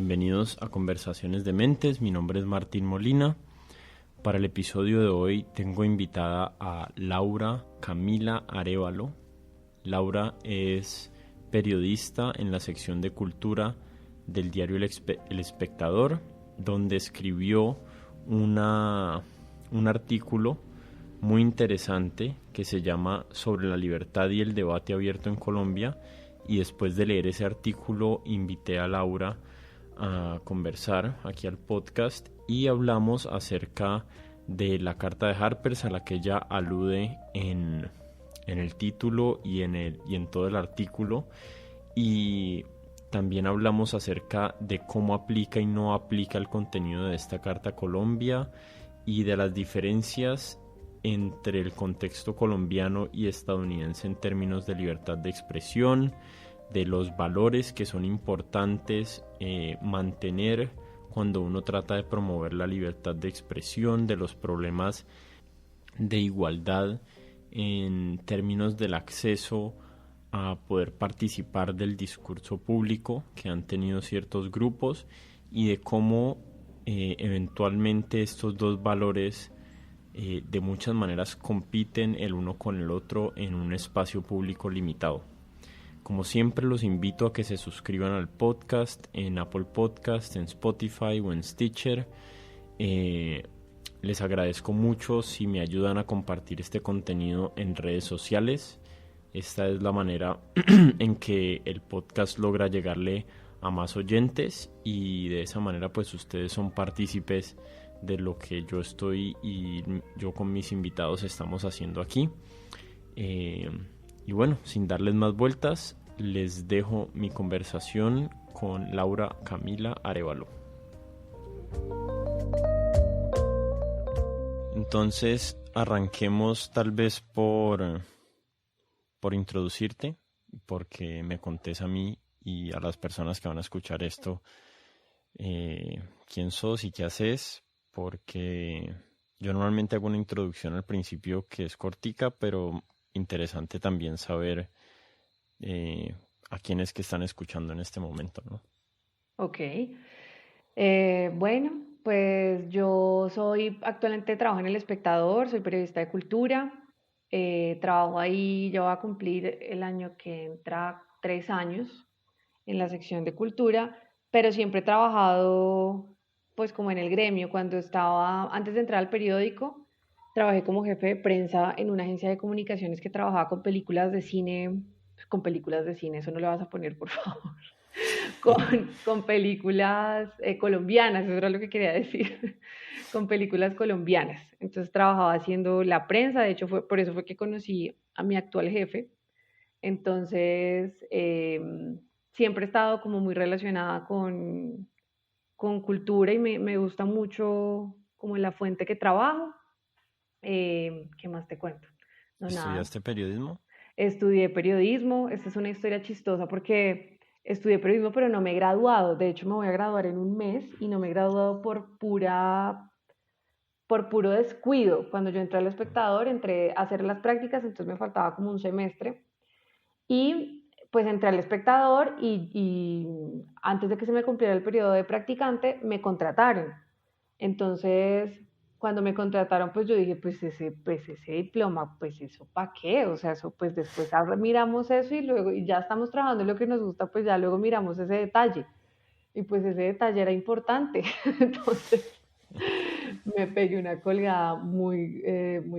bienvenidos a Conversaciones de Mentes. Mi nombre es Martín Molina. Para el episodio de hoy tengo invitada a Laura Camila Arévalo. Laura es periodista en la sección de cultura del diario El Espectador, donde escribió un artículo muy interesante que se llama Sobre la libertad y el debate abierto en Colombia, y después de leer ese artículo invité a Laura a conversar aquí al podcast y hablamos acerca de la carta de Harper's a la que ella alude en el título y en todo el artículo, y también hablamos acerca de cómo aplica y no aplica el contenido de esta carta a Colombia y de las diferencias entre el contexto colombiano y estadounidense en términos de libertad de expresión, de los valores que son importantes mantener cuando uno trata de promover la libertad de expresión, de los problemas de igualdad en términos del acceso a poder participar del discurso público que han tenido ciertos grupos, y de cómo eventualmente estos dos valores de muchas maneras compiten el uno con el otro en un espacio público limitado. Como siempre, los invito a que se suscriban al podcast en Apple Podcast, en Spotify o en Stitcher. Les agradezco mucho si me ayudan a compartir este contenido en redes sociales. Esta es la manera en que el podcast logra llegarle a más oyentes, y de esa manera pues ustedes son partícipes de lo que yo estoy y yo con mis invitados estamos haciendo aquí. Y bueno, sin darles más vueltas, les dejo mi conversación con Laura Camila Arévalo. Entonces, arranquemos tal vez por introducirte, porque me contés a mí y a las personas que van a escuchar esto quién sos y qué haces, porque yo normalmente hago una introducción al principio que es cortica, pero interesante también saber a quiénes que están escuchando en este momento, ¿no? Ok. Bueno, pues yo actualmente trabajo en El Espectador, soy periodista de cultura. Trabajo ahí, ya voy a cumplir el año que entra 3 años en la sección de cultura, pero siempre he trabajado pues como en el gremio. Antes de entrar al periódico, trabajé como jefe de prensa en una agencia de comunicaciones que trabajaba con películas de cine, eso no le vas a poner, por favor, con películas colombianas, eso era lo que quería decir, con películas colombianas. Entonces trabajaba haciendo la prensa, de hecho por eso fue que conocí a mi actual jefe. Entonces, siempre he estado como muy relacionada con cultura, y me gusta mucho como la fuente que trabajo. ¿Qué más te cuento? No, nada. ¿Estudiaste periodismo? Estudié periodismo. Esta es una historia chistosa porque estudié periodismo pero no me he graduado. De hecho, me voy a graduar en un mes y no me he graduado por puro descuido. Cuando yo entré al Espectador, entré a hacer las prácticas, entonces me faltaba como un semestre. Y pues entré al Espectador y antes de que se me cumpliera el periodo de practicante, me contrataron. Entonces, cuando me contrataron, pues yo dije, pues ese diploma, pues eso para qué, o sea, eso pues después ahora miramos eso y luego y ya estamos trabajando en lo que nos gusta, pues ya luego miramos ese detalle. Y pues ese detalle era importante. Entonces, me pegué una colgada muy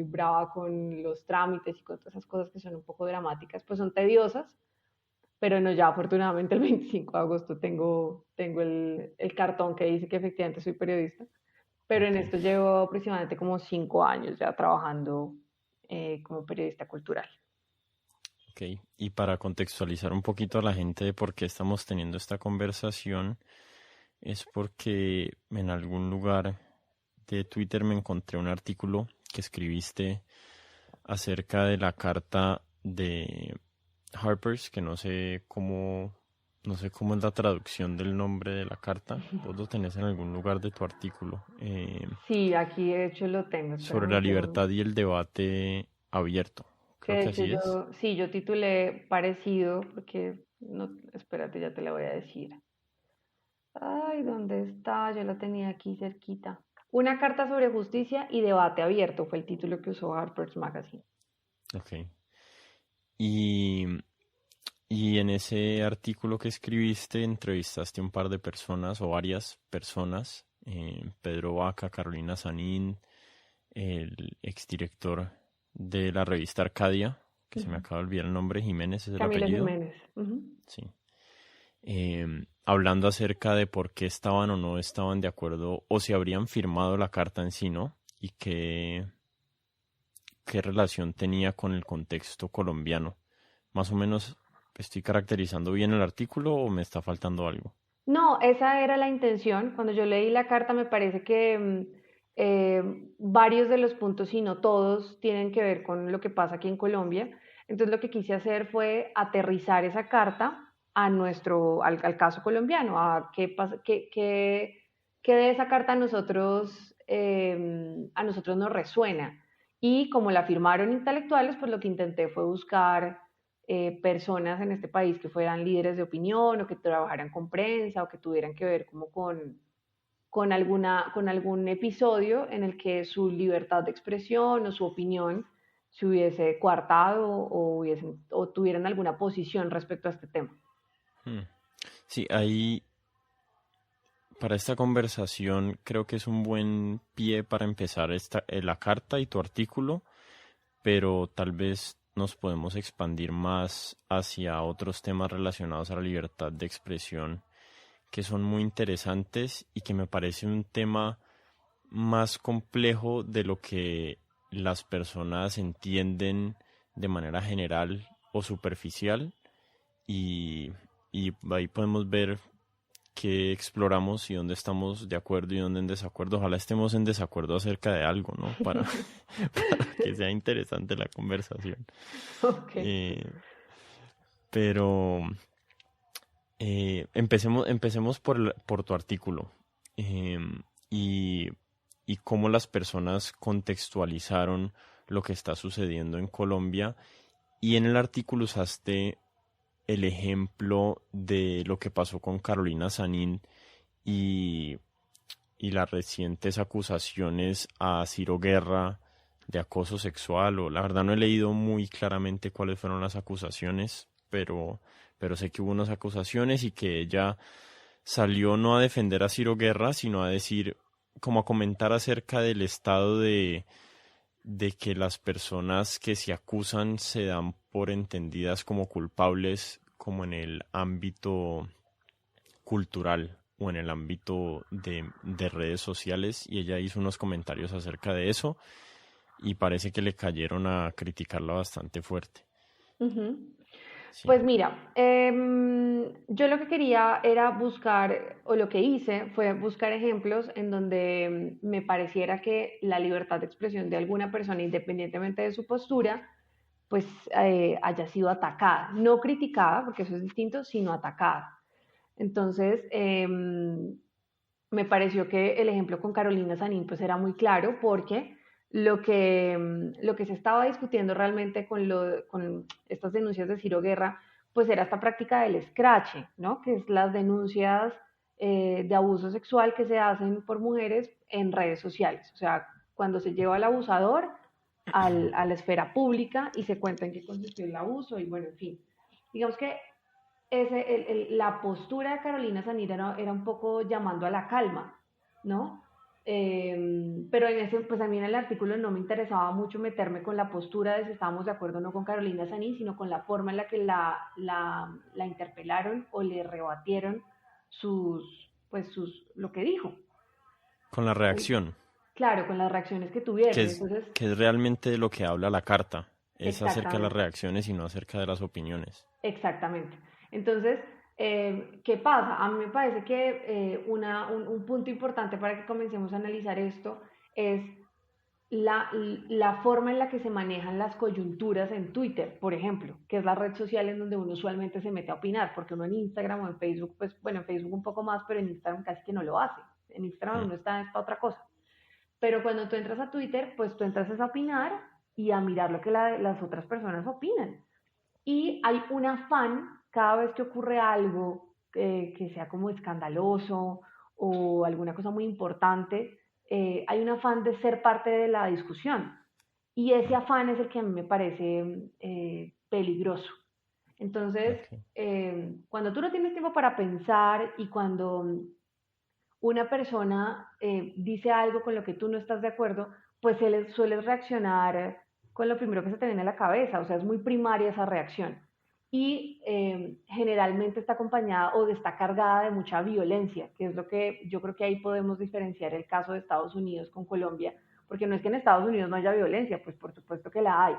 brava con los trámites y con todas esas cosas que son un poco dramáticas, pues son tediosas, pero no, ya afortunadamente el 25 de agosto tengo el cartón que dice que efectivamente soy periodista, pero en Okay. esto llevo aproximadamente como 5 años ya trabajando como periodista cultural. Ok, y para contextualizar un poquito a la gente de por qué estamos teniendo esta conversación, es porque en algún lugar de Twitter me encontré un artículo que escribiste acerca de la carta de Harper's, que no sé cómo es la traducción del nombre de la carta. Vos lo tenés en algún lugar de tu artículo, Sí, aquí de hecho lo tengo, sobre espérame la un segundo. libertad y el debate abierto. Que Creo de que hecho así es. yo titulé parecido, porque no, espérate, ya te la voy a decir. Ay, Ay, ¿dónde está? Yo la tenía aquí cerquita. Una carta sobre justicia y debate abierto fue el título que usó Harper's Magazine. Ok. Y, y en ese artículo que escribiste, entrevistaste a un par de personas o varias personas, Pedro Vaca, Carolina Sanín, el exdirector de la revista Arcadia, que se me Ujú. acaba de olvidar el nombre, Jiménez es el Camilo apellido. Jiménez. Ujú. Sí. Hablando acerca de por qué estaban o no estaban de acuerdo o si habrían firmado la carta en sí, ¿no? Y qué relación tenía con el contexto colombiano. Más o menos, ¿estoy caracterizando bien el artículo o me está faltando algo? No, esa era la intención. Cuando yo leí la carta me parece que varios de los puntos, si no todos, tienen que ver con lo que pasa aquí en Colombia. Entonces lo que quise hacer fue aterrizar esa carta a al caso colombiano, a qué de esa carta a nosotros nos resuena. Y como la firmaron intelectuales, pues lo que intenté fue buscar personas en este país que fueran líderes de opinión o que trabajaran con prensa o que tuvieran que ver como con algún episodio en el que su libertad de expresión o su opinión se hubiese coartado o tuvieran alguna posición respecto a este tema. Hmm. Sí, ahí para esta conversación creo que es un buen pie para empezar la carta y tu artículo, pero tal vez nos podemos expandir más hacia otros temas relacionados a la libertad de expresión que son muy interesantes y que me parece un tema más complejo de lo que las personas entienden de manera general o superficial y, y ahí podemos ver qué exploramos y dónde estamos de acuerdo y dónde en desacuerdo. Ojalá estemos en desacuerdo acerca de algo, ¿no? Para que sea interesante la conversación. Ok. Eh, pero empecemos por tu artículo y, y cómo las personas contextualizaron lo que está sucediendo en Colombia. Y en el artículo usaste el ejemplo de lo que pasó con Carolina Sanín y, y las recientes acusaciones a Ciro Guerra de acoso sexual, o la verdad no he leído muy claramente cuáles fueron las acusaciones, pero sé que hubo unas acusaciones y que ella salió no a defender a Ciro Guerra, sino a decir, como a comentar acerca del estado de que las personas que se acusan se dan por entendidas como culpables, como en el ámbito cultural o en el ámbito de redes sociales, y ella hizo unos comentarios acerca de eso y parece que le cayeron a criticarla bastante fuerte. Ujú. Sí. Pues mira, yo lo que quería era buscar, o lo que hice fue buscar ejemplos en donde me pareciera que la libertad de expresión de alguna persona, independientemente de su postura, pues haya sido atacada, no criticada, porque eso es distinto, sino atacada. Entonces, me pareció que el ejemplo con Carolina Sanín pues era muy claro porque lo que se estaba discutiendo realmente con estas denuncias de Ciro Guerra pues era esta práctica del escrache, ¿no? Que es las denuncias de abuso sexual que se hacen por mujeres en redes sociales. O sea, cuando se lleva al abusador a la esfera pública y se cuenta en qué consistió el abuso y bueno, en fin. Digamos que la postura de Carolina Sanira era un poco llamando a la calma, ¿no? Pero en ese, pues a mí en el artículo no me interesaba mucho meterme con la postura de si estábamos de acuerdo o no con Carolina Sanín, sino con la forma en la que la interpelaron o le rebatieron lo que dijo. Con la reacción, Claro, con las reacciones que tuvieron. Entonces, que es realmente de lo que habla la carta, es acerca de las exactamente. reacciones y no acerca de las opiniones. Exactamente. Entonces, ¿qué pasa? A mí me parece que un punto importante para que comencemos a analizar esto es la forma en la que se manejan las coyunturas en Twitter, por ejemplo, que es la red social en donde uno usualmente se mete a opinar, porque uno en Instagram o en Facebook, pues bueno, en Facebook un poco más, pero en Instagram casi que no lo hace. En Instagram Mm. uno está para otra cosa. Pero cuando tú entras a Twitter, pues tú entras a opinar y a mirar lo que las otras personas opinan. Y hay un afán cada vez que ocurre algo que sea como escandaloso o alguna cosa muy importante, hay un afán de ser parte de la discusión. Y ese afán es el que a mí me parece peligroso. Entonces, Ok. cuando tú no tienes tiempo para pensar y cuando una persona dice algo con lo que tú no estás de acuerdo, pues sueles reaccionar con lo primero que se te viene a la cabeza, o sea, es muy primaria esa reacción. Y generalmente está acompañada o está cargada de mucha violencia, que es lo que yo creo que ahí podemos diferenciar el caso de Estados Unidos con Colombia, porque no es que en Estados Unidos no haya violencia, pues por supuesto que la hay,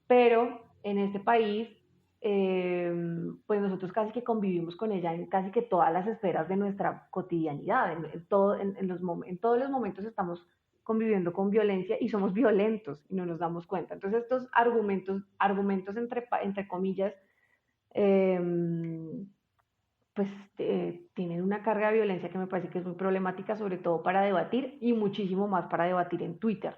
pero en este país pues nosotros casi que convivimos con ella en casi que todas las esferas de nuestra cotidianidad, en todos los momentos estamos conviviendo con violencia y somos violentos y no nos damos cuenta. Entonces estos argumentos entre comillas, eh, pues tienen una carga de violencia que me parece que es muy problemática, sobre todo para debatir y muchísimo más para debatir en Twitter.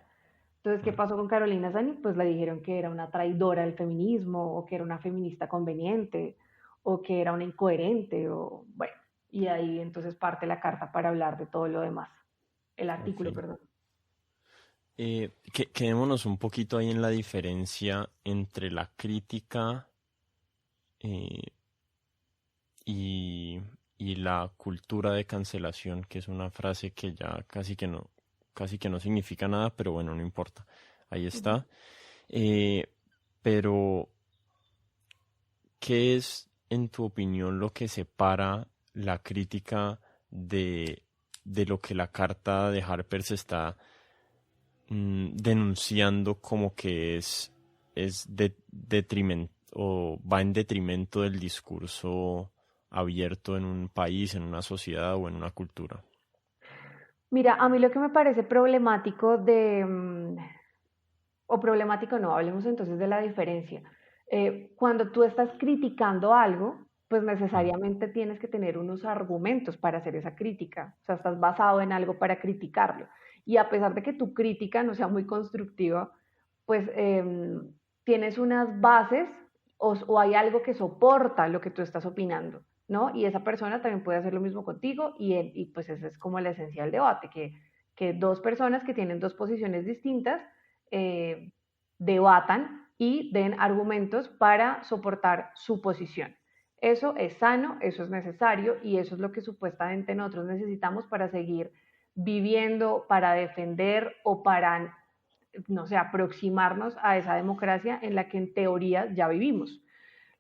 Entonces, ¿qué pasó con Carolina Sani? Pues le dijeron que era una traidora del feminismo, o que era una feminista conveniente, o que era una incoherente, o bueno, y ahí entonces parte la carta para hablar de todo lo demás. El artículo, Ok. perdón. Quedémonos un poquito ahí en la diferencia entre la crítica eh, y, y la cultura de cancelación, que es una frase que ya casi que no significa nada, pero bueno, no importa. Ahí Ujú. está. Eh, pero, ¿qué es, en tu opinión, lo que separa la crítica de, de lo que la carta de Harper se está denunciando como que es detrimento o va en detrimento del discurso abierto en un país, en una sociedad o en una cultura? Mira, a mí lo que me parece problemático o problemático no, hablemos entonces de la diferencia. Cuando tú estás criticando algo, pues Mm. necesariamente tienes que tener unos argumentos para hacer esa crítica, o sea, estás basado en algo para criticarlo. Y a pesar de que tu crítica no sea muy constructiva, pues tienes unas bases o hay algo que soporta lo que tú estás opinando, ¿no? Y esa persona también puede hacer lo mismo contigo y pues ese es como la esencia del debate, que dos personas que tienen dos posiciones distintas eh, debatan y den argumentos para soportar su posición. Eso es sano, eso es necesario y eso es lo que supuestamente nosotros necesitamos para seguir viviendo, para defender o para, no sé, aproximarnos a esa democracia en la que en teoría ya vivimos.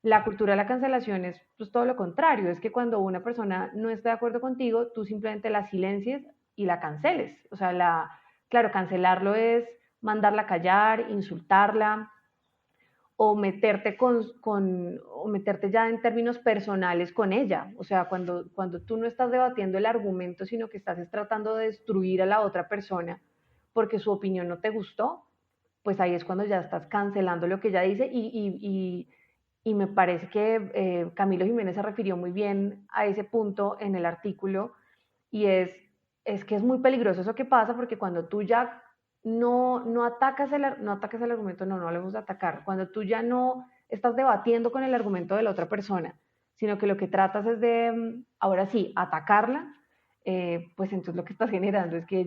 La cultura de la cancelación es pues, todo lo contrario, es que cuando una persona no está de acuerdo contigo, tú simplemente la silencies y la canceles. O sea, claro, cancelarlo es mandarla a callar, insultarla o meterte ya en términos personales con ella. O sea, cuando tú no estás debatiendo el argumento, sino que estás tratando de destruir a la otra persona porque su opinión no te gustó, pues ahí es cuando ya estás cancelando lo que ella dice y me parece que Camilo Jiménez se refirió muy bien a ese punto en el artículo y es que es muy peligroso eso que pasa porque cuando tú ya no atacas el argumento, no hablemos de atacar, cuando tú ya no estás debatiendo con el argumento de la otra persona, sino que lo que tratas es de, ahora sí, atacarla, pues entonces lo que estás generando es que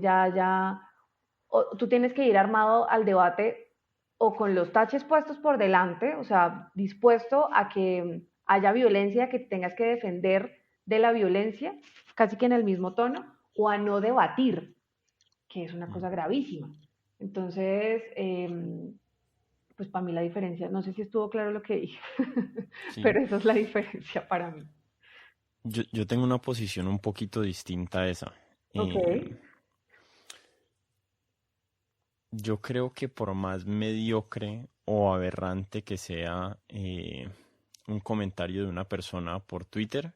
tú tienes que ir armado al debate o con los taches puestos por delante, o sea, dispuesto a que haya violencia, que tengas que defender de la violencia, casi que en el mismo tono, o a no debatir, que es una Mm. cosa gravísima. Entonces, pues para mí la diferencia, no sé si estuvo claro lo que dije, Sí, pero esa es la diferencia para mí. yo tengo una posición un poquito distinta a esa. Ok. Yo creo que por más mediocre o aberrante que sea un comentario de una persona por Twitter,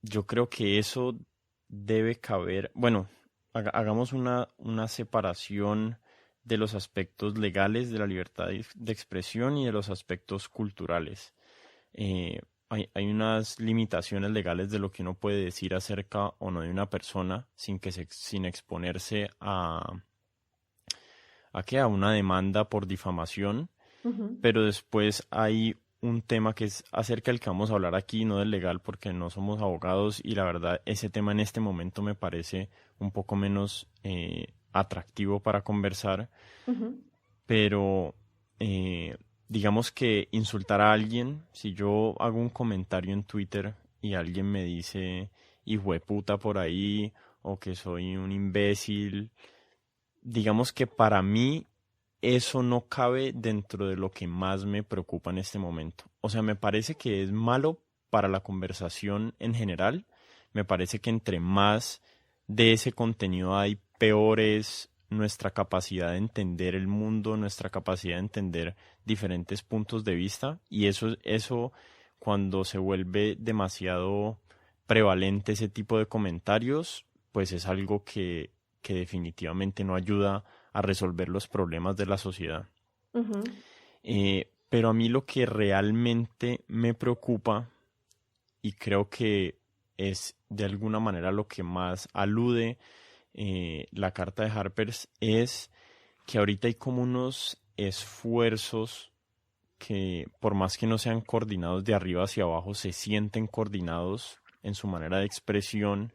yo creo que eso debe caber. Bueno, hagamos una separación de los aspectos legales de la libertad de expresión y de los aspectos culturales. Hay unas limitaciones legales de lo que uno puede decir acerca o no de una persona sin exponerse a una demanda por difamación, Ujú. pero después hay un tema que es acerca del que vamos a hablar aquí, no del legal, porque no somos abogados y la verdad ese tema en este momento me parece un poco menos atractivo para conversar, Ujú. pero eh, digamos que insultar a alguien, si yo hago un comentario en Twitter y alguien me dice hijo de puta por ahí o que soy un imbécil, digamos que para mí eso no cabe dentro de lo que más me preocupa en este momento. O sea, me parece que es malo para la conversación en general. Me parece que entre más de ese contenido hay, peor es nuestra capacidad de entender el mundo, nuestra capacidad de entender diferentes puntos de vista. Y eso cuando se vuelve demasiado prevalente ese tipo de comentarios, pues es algo que definitivamente no ayuda a resolver los problemas de la sociedad. Ujú. Pero a mí lo que realmente me preocupa, y creo que es de alguna manera lo que más alude la carta de Harper's, es que ahorita hay como unos esfuerzos que por más que no sean coordinados de arriba hacia abajo, se sienten coordinados en su manera de expresión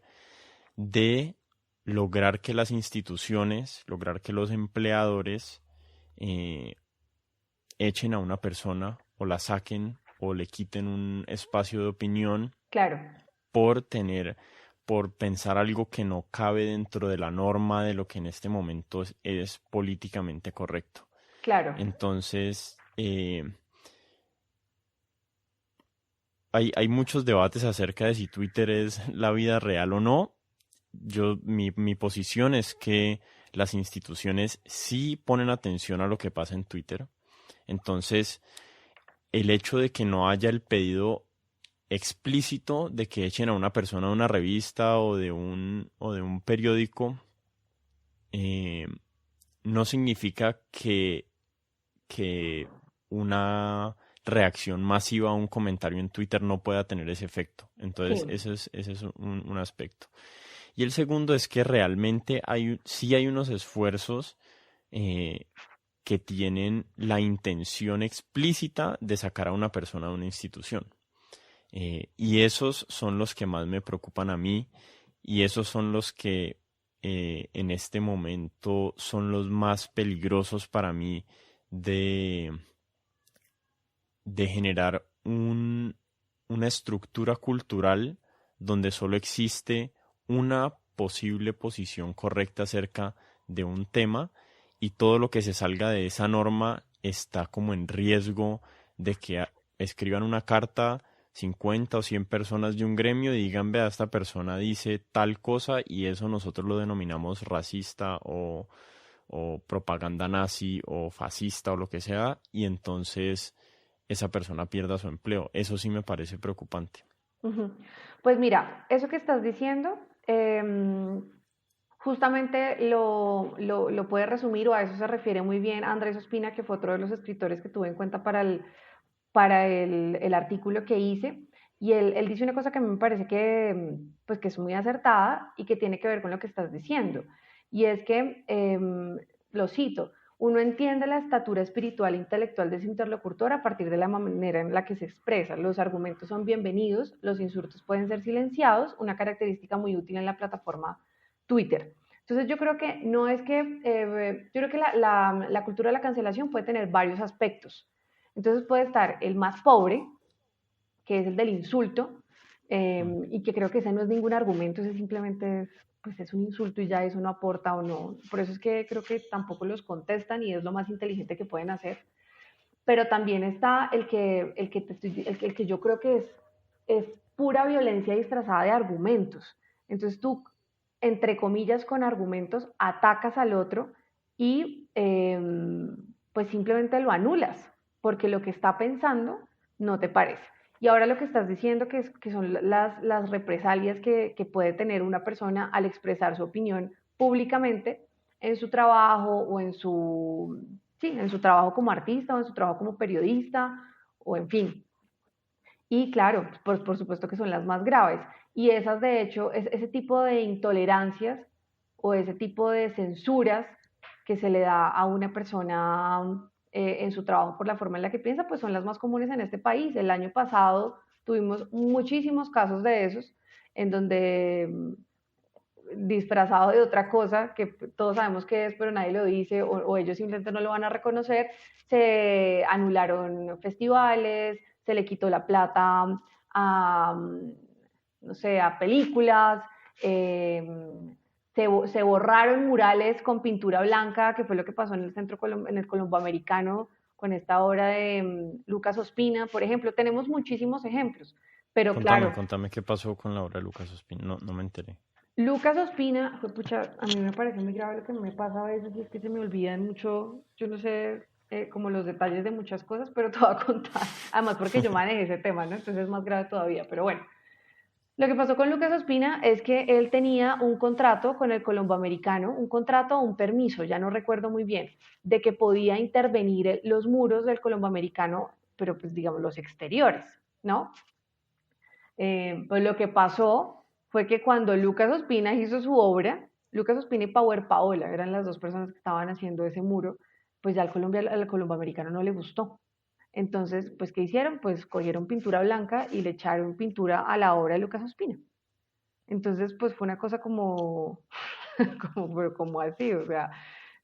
de lograr que las instituciones, lograr que los empleadores eh, echen a una persona o la saquen o le quiten un espacio de opinión Claro, por tener, por pensar algo que no cabe dentro de la norma de lo que en este momento es políticamente correcto. claro. Entonces, hay muchos debates acerca de si Twitter es la vida real o no. Mi posición es que las instituciones sí ponen atención a lo que pasa en Twitter. Entonces, el hecho de que no haya el pedido explícito de que echen a una persona de una revista o de un periódico eh, no significa que una reacción masiva a un comentario en Twitter no pueda tener ese efecto. Sí. Entonces, ese es un aspecto. Y el segundo es que realmente sí hay unos esfuerzos eh, que tienen la intención explícita de sacar a una persona de una institución. Y esos son los que más me preocupan a mí y esos son los que en este momento son los más peligrosos para mí de, de generar una estructura cultural donde solo existe una posible posición correcta acerca de un tema y todo lo que se salga de esa norma está como en riesgo de que escriban una carta 50 o 100 personas de un gremio y digan, vea, esta persona dice tal cosa y eso nosotros lo denominamos racista o propaganda nazi o fascista o lo que sea y entonces esa persona pierda su empleo. Eso sí me parece preocupante. Ujú. Pues mira, eso que estás diciendo, justamente lo puede resumir, o a eso se refiere muy bien Andrés Ospina, que fue otro de los escritores que tuve en cuenta para el artículo que hice. Y él dice una cosa que a mí me parece que, pues, que es muy acertada y que tiene que ver con lo que estás diciendo. Y es que, lo cito, uno entiende la estatura espiritual e intelectual de su interlocutor a partir de la manera en la que se expresa. Los argumentos son bienvenidos, los insultos pueden ser silenciados, una característica muy útil en la plataforma Twitter. Entonces yo creo que no es que, yo creo que la cultura de la cancelación puede tener varios aspectos. Entonces puede estar el más pobre, que es el del insulto, Mm. y que creo que ese no es ningún argumento, ese simplemente es, pues es un insulto y ya eso no aporta o no. Por eso es que creo que tampoco los contestan y es lo más inteligente que pueden hacer. Pero también está el que yo creo que es pura violencia disfrazada de argumentos. Entonces tú, entre comillas, con argumentos, atacas al otro y pues simplemente lo anulas, porque lo que está pensando no te parece. Y ahora lo que estás diciendo que son las represalias que puede tener una persona al expresar su opinión públicamente en su trabajo o sí, en su trabajo como artista o en su trabajo como periodista o en fin. Y claro, por supuesto que son las más graves. Y esas, de hecho, ese tipo de intolerancias o ese tipo de censuras que se le da a una persona en su trabajo por la forma en la que piensa, pues son las más comunes en este país. El año pasado tuvimos muchísimos casos de esos, en donde disfrazado de otra cosa que todos sabemos que es, pero nadie lo dice o ellos simplemente no lo van a reconocer, se anularon festivales, se le quitó la plata a, no sé, a películas, se borraron murales con pintura blanca, que fue lo que pasó en el centro en el Colomboamericano con esta obra de Lucas Ospina, por ejemplo. Tenemos muchísimos ejemplos, pero claro. Contame qué pasó con la obra de Lucas Ospina. No me enteré. Lucas Ospina, pucha, a mí me parece muy grave lo que me pasa a veces, y es que se me olvidan mucho, yo no sé, como los detalles de muchas cosas, pero te voy a contar, además porque yo manejé ese tema, ¿no? Entonces es más grave todavía, pero bueno. Lo que pasó con Lucas Ospina es que él tenía un contrato con el Colomboamericano, un contrato o un permiso, ya no recuerdo muy bien, de que podía intervenir los muros del Colomboamericano, pero pues digamos los exteriores, ¿no? Pues lo que pasó fue que cuando Lucas Ospina hizo su obra, Lucas Ospina y Power Paola eran las dos personas que estaban haciendo ese muro, pues ya al colomboamericano no le gustó. Entonces, pues, ¿qué hicieron? Pues cogieron pintura blanca y le echaron pintura a la obra de Lucas Ospina. Entonces, pues fue una cosa como, como así, o sea,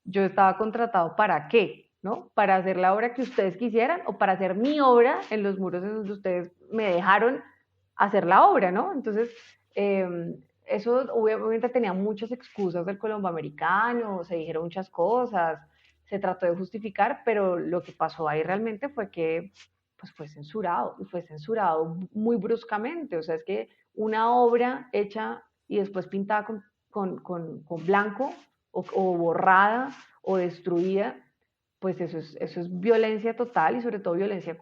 yo estaba contratado para qué, ¿no? Para hacer la obra que ustedes quisieran o para hacer mi obra en los muros en donde ustedes me dejaron hacer la obra, ¿no? Entonces, eso obviamente tenía muchas excusas del colomboamericano, se dijeron muchas cosas, se trató de justificar, pero lo que pasó ahí realmente fue que pues fue censurado, y fue censurado muy bruscamente, o sea, es que una obra hecha y después pintada con blanco o borrada o destruida, pues eso es violencia total y sobre todo violencia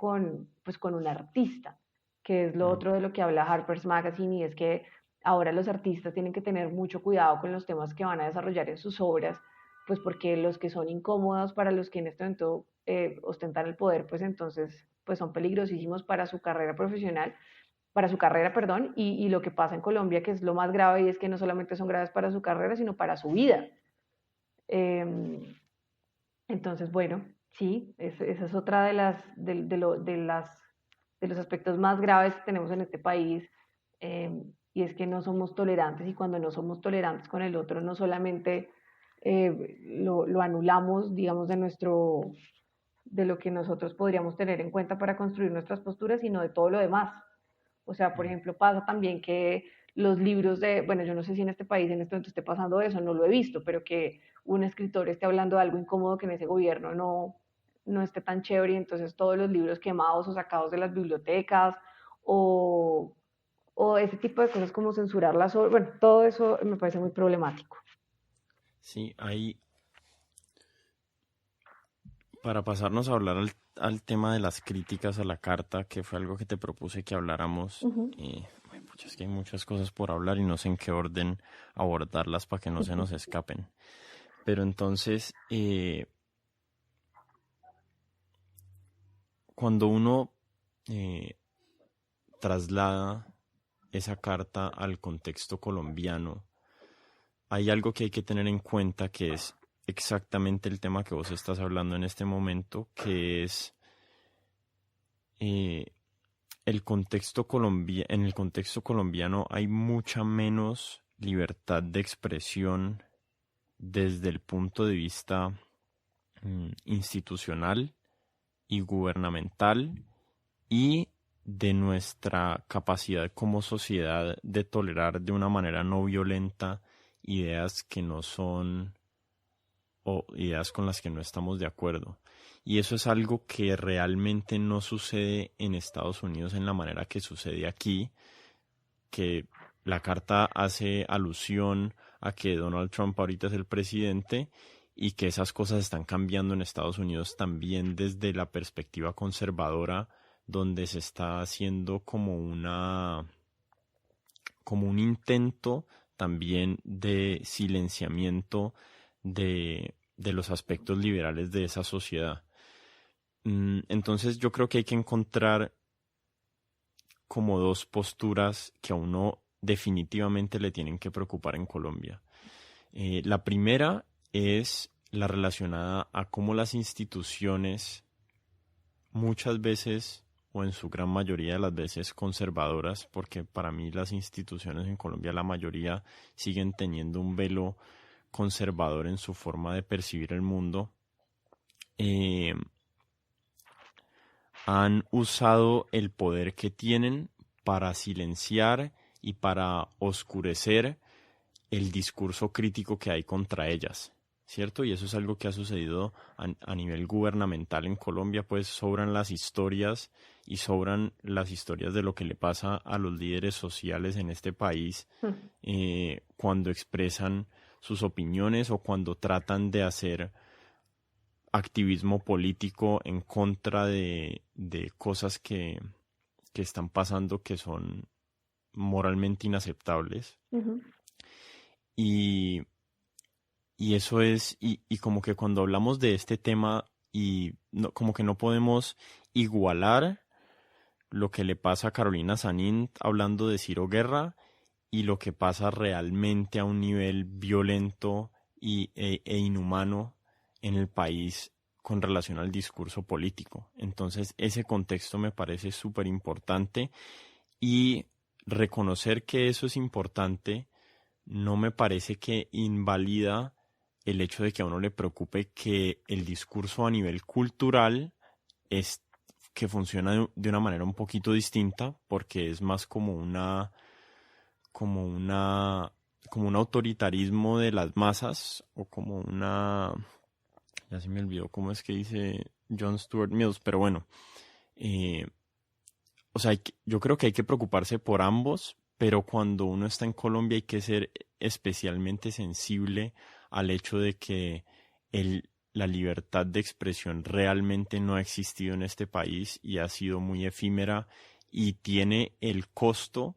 pues con un artista, que es lo otro de lo que habla Harper's Magazine, y es que ahora los artistas tienen que tener mucho cuidado con los temas que van a desarrollar en sus obras, pues porque los que son incómodos para los que en este momento ostentan el poder, pues entonces pues son peligrosísimos para su carrera profesional, para su carrera, perdón, y lo que pasa en Colombia, que es lo más grave, y es que no solamente son graves para su carrera, sino para su vida. Entonces, bueno, sí, esa es otra de los aspectos más graves que tenemos en este país, y es que no somos tolerantes, y cuando no somos tolerantes con el otro, no solamente lo anulamos, digamos, de lo que nosotros podríamos tener en cuenta para construir nuestras posturas, sino de todo lo demás. O sea, por ejemplo, pasa también que los libros bueno, yo no sé si en este país en este momento esté pasando eso, no lo he visto, pero que un escritor esté hablando de algo incómodo que en ese gobierno no esté tan chévere, y entonces todos los libros quemados o sacados de las bibliotecas, o, o ese tipo de cosas como censurar las obras, bueno, todo eso me parece muy problemático. Sí, ahí, para pasarnos a hablar al tema de las críticas a la carta, que fue algo que te propuse que habláramos, es que hay muchas cosas por hablar y no sé en qué orden abordarlas para que no se nos escapen. Pero entonces, cuando uno traslada esa carta al contexto colombiano, hay algo que hay que tener en cuenta, que es exactamente el tema que vos estás hablando en este momento, que es en el contexto colombiano hay mucha menos libertad de expresión desde el punto de vista institucional y gubernamental, y de nuestra capacidad como sociedad de tolerar de una manera no violenta ideas que no son, o ideas con las que no estamos de acuerdo. Y eso es algo que realmente no sucede en Estados Unidos en la manera que sucede aquí, que la carta hace alusión a que Donald Trump ahorita es el presidente y que esas cosas están cambiando en Estados Unidos también desde la perspectiva conservadora, donde se está haciendo como un intento también de silenciamiento de los aspectos liberales de esa sociedad. Entonces yo creo que hay que encontrar como dos posturas que a uno definitivamente le tienen que preocupar en Colombia. La primera es la relacionada a cómo las instituciones muchas veces, o en su gran mayoría de las veces, conservadoras, porque para mí las instituciones en Colombia, la mayoría, siguen teniendo un velo conservador en su forma de percibir el mundo, eh, han usado el poder que tienen para silenciar y para oscurecer el discurso crítico que hay contra ellas, ¿cierto? Y eso es algo que ha sucedido a nivel gubernamental en Colombia, pues sobran las historias y sobran las historias de lo que le pasa a los líderes sociales en este país cuando expresan sus opiniones o cuando tratan de hacer activismo político en contra de cosas que están pasando que son moralmente inaceptables. Ujú. Y, y eso es, y como que cuando hablamos de este tema, y como que no podemos igualar lo que le pasa a Carolina Sanín hablando de Ciro Guerra y lo que pasa realmente a un nivel violento e inhumano en el país con relación al discurso político. Entonces, ese contexto me parece súper importante y reconocer que eso es importante no me parece que invalida el hecho de que a uno le preocupe que el discurso a nivel cultural es que funciona de una manera un poquito distinta porque es más como como una como un autoritarismo de las masas o como una, ya se me olvidó cómo es que dice John Stuart Mills, pero bueno, eh, o sea, yo creo que hay que preocuparse por ambos, pero cuando uno está en Colombia hay que ser especialmente sensible al hecho de que la libertad de expresión realmente no ha existido en este país y ha sido muy efímera y tiene el costo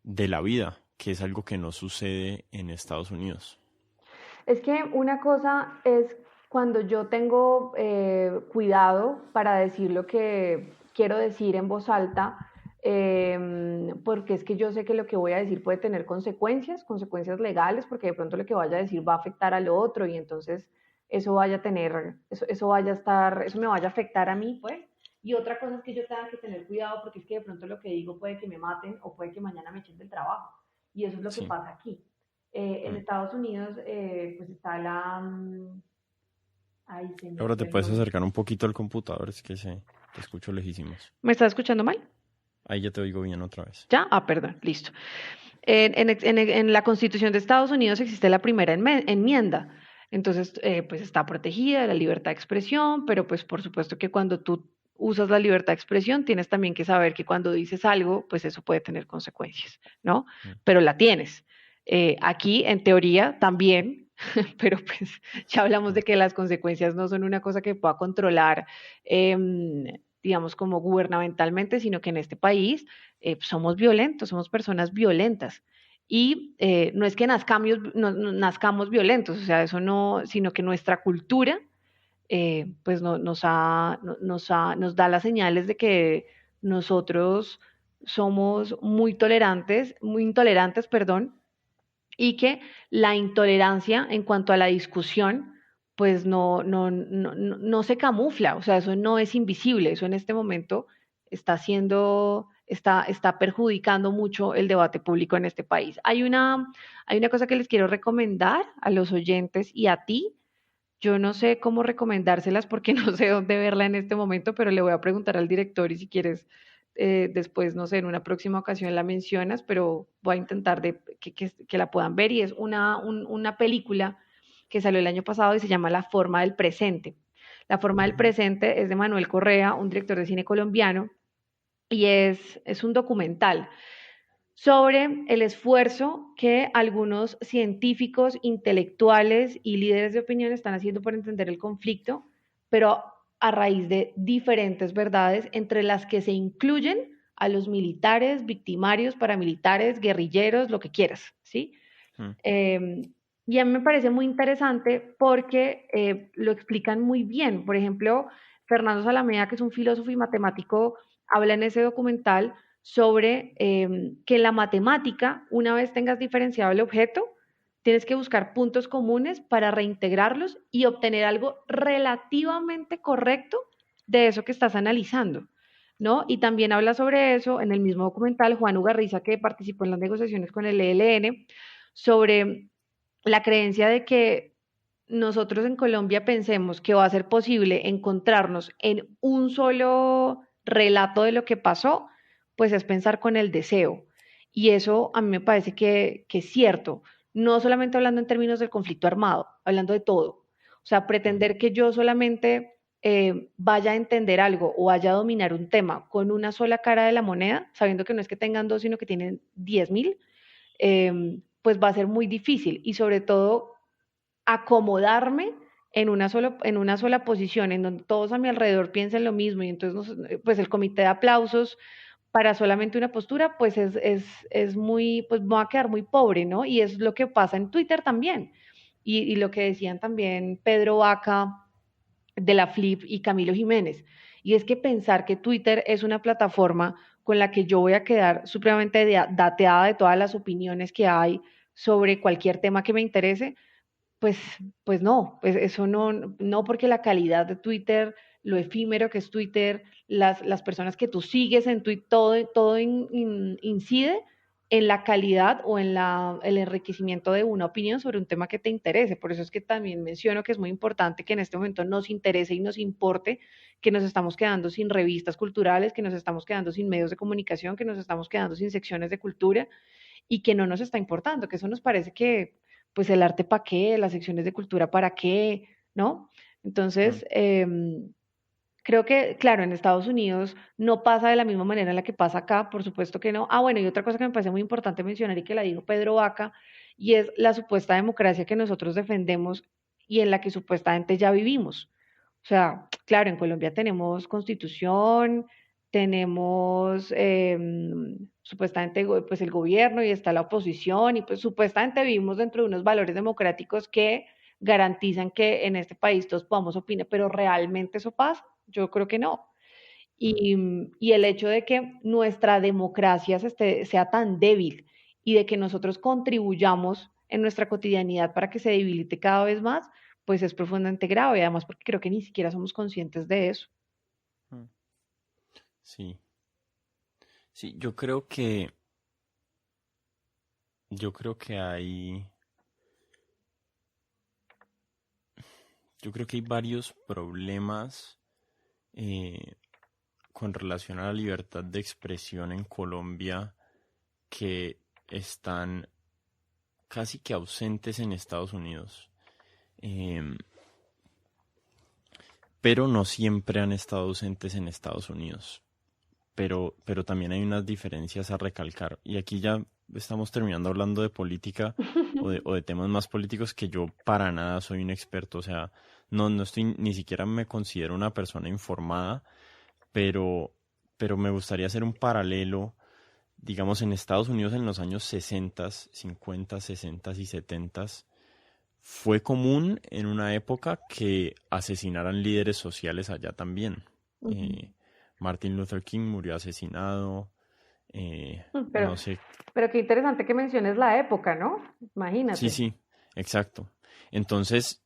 de la vida, que es algo que no sucede en Estados Unidos. Es que una cosa es cuando yo tengo cuidado para decir lo que quiero decir en voz alta, porque es que yo sé que lo que voy a decir puede tener consecuencias, consecuencias legales, porque de pronto lo que vaya a decir va a afectar al otro y entonces eso vaya a tener, eso vaya a estar, eso me vaya a afectar a mí, pues. Y otra cosa es que yo tenga que tener cuidado porque es que de pronto lo que digo puede que me maten o puede que mañana me echen del trabajo. Y eso es lo que Sí. pasa aquí. En Mm. Estados Unidos, pues está la... Ay, se me Ahora te fue el puedes nombre. acercar un poquito al computador, es que te escucho lejísimos. ¿Me estás escuchando mal? Ahí ya te oigo bien otra vez. ¿Ya? Ah, perdón, listo. En la Constitución de Estados Unidos existe la primera enmienda. Entonces, pues está protegida la libertad de expresión, pero pues por supuesto que cuando tú usas la libertad de expresión, tienes también que saber que cuando dices algo, pues eso puede tener consecuencias, ¿no? Mm. Pero la tienes. Aquí, en teoría, también, pero pues ya hablamos Mm. de que las consecuencias no son una cosa que pueda controlar, digamos, como gubernamentalmente, sino que en este país somos violentos, somos personas violentas. Y no es que nazcamos violentos, o sea, eso no, sino que nuestra cultura pues nos da las señales de que nosotros somos muy intolerantes, perdón, y que la intolerancia en cuanto a la discusión, pues no se camufla, o sea, eso no es invisible, eso en este momento está perjudicando mucho el debate público en este país. Hay una cosa que les quiero recomendar a los oyentes y a ti. Yo no sé cómo recomendárselas porque no sé dónde verla en este momento, pero le voy a preguntar al director y si quieres, después, no sé, en una próxima ocasión la mencionas, pero voy a intentar que la puedan ver y es una película que salió el año pasado y se llama La forma del presente. La forma del Ujú. presente es de Manuel Correa, un director de cine colombiano, y es un documental sobre el esfuerzo que algunos científicos, intelectuales y líderes de opinión están haciendo por entender el conflicto, pero a raíz de diferentes verdades, entre las que se incluyen a los militares, victimarios, paramilitares, guerrilleros, lo que quieras, ¿sí? Mm. Eh, y a mí me parece muy interesante porque lo explican muy bien. Por ejemplo, Fernando Salamea, que es un filósofo y matemático, habla en ese documental sobre que en la matemática, una vez tengas diferenciado el objeto, tienes que buscar puntos comunes para reintegrarlos y obtener algo relativamente correcto de eso que estás analizando, ¿no? Y también habla sobre eso en el mismo documental Juan Ugarriza, que participó en las negociaciones con el ELN, sobre la creencia de que nosotros en Colombia pensemos que va a ser posible encontrarnos en un solo relato de lo que pasó, pues es pensar con el deseo. Y eso a mí me parece que es cierto, no solamente hablando en términos del conflicto armado, hablando de todo. O sea, pretender que yo solamente vaya a entender algo o vaya a dominar un tema con una sola cara de la moneda, sabiendo que no es que tengan dos, sino que tienen 10.000, pues va a ser muy difícil. Y sobre todo acomodarme en una sola posición, en donde todos a mi alrededor piensen lo mismo y entonces pues el comité de aplausos para solamente una postura, pues es muy, pues va a quedar muy pobre, ¿no? Y es lo que pasa en Twitter también. Y lo que decían también Pedro Vaca de la Flip y Camilo Jiménez. Y es que pensar que Twitter es una plataforma con la que yo voy a quedar supremamente dateada de todas las opiniones que hay sobre cualquier tema que me interese, pues, pues no, pues eso no, no porque la calidad de Twitter, lo efímero que es Twitter, las personas que tú sigues en Twitter, todo incide en la calidad o en el enriquecimiento de una opinión sobre un tema que te interese. Por eso es que también menciono que es muy importante que en este momento nos interese y nos importe que nos estamos quedando sin revistas culturales, que nos estamos quedando sin medios de comunicación, que nos estamos quedando sin secciones de cultura y que no nos está importando, que eso nos parece que, pues el arte para qué, las secciones de cultura para qué, ¿no? Mm. Entonces, creo que, claro, en Estados Unidos no pasa de la misma manera en la que pasa acá, por supuesto que no. Ah, bueno, y otra cosa que me parece muy importante mencionar y que la dijo Pedro Vaca, y es la supuesta democracia que nosotros defendemos y en la que supuestamente ya vivimos. O sea, claro, en Colombia tenemos constitución, tenemos supuestamente pues el gobierno y está la oposición y pues supuestamente vivimos dentro de unos valores democráticos que garantizan que en este país todos podamos opinar, pero realmente eso pasa. Yo creo que no. Mm. Y el hecho de que nuestra democracia sea tan débil y de que nosotros contribuyamos en nuestra cotidianidad para que se debilite cada vez más, pues es profundamente grave, además porque creo que ni siquiera somos conscientes de eso. Mm. Sí, sí, yo creo que yo creo que hay varios problemas eh, con relación a la libertad de expresión en Colombia que están casi que ausentes en Estados Unidos. Em, pero no siempre han estado ausentes en Estados Unidos. Pero también hay unas diferencias a recalcar. Y aquí ya estamos terminando hablando de política o de temas más políticos que yo para nada soy un experto. O sea, no estoy, ni siquiera me considero una persona informada, pero, pero me gustaría hacer un paralelo. Digamos, en Estados Unidos en los años 60, 50, 60 y 70 fue común en una época que asesinaran líderes sociales allá también. Ujú. Martin Luther King murió asesinado. Pero, No sé. pero qué interesante que menciones la época, ¿no? Sí, Imagínate. sí, exacto. Entonces,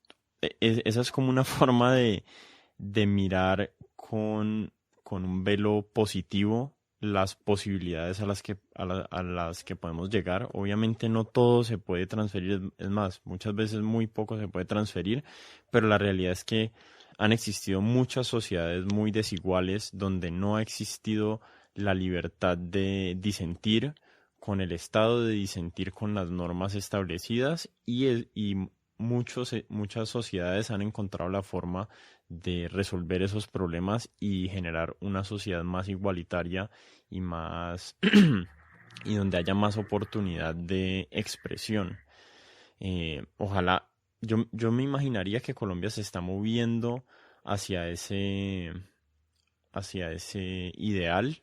esa es como una forma de mirar con un velo positivo las posibilidades a las que podemos llegar. Obviamente no todo se puede transferir, es más, muchas veces muy poco se puede transferir, pero la realidad es que han existido muchas sociedades muy desiguales donde no ha existido la libertad de disentir con el Estado, de disentir con las normas establecidas y muchas sociedades han encontrado la forma de resolver esos problemas y generar una sociedad más igualitaria y más y donde haya más oportunidad de expresión. Ojalá, yo me imaginaría que Colombia se está moviendo hacia hacia ese ideal.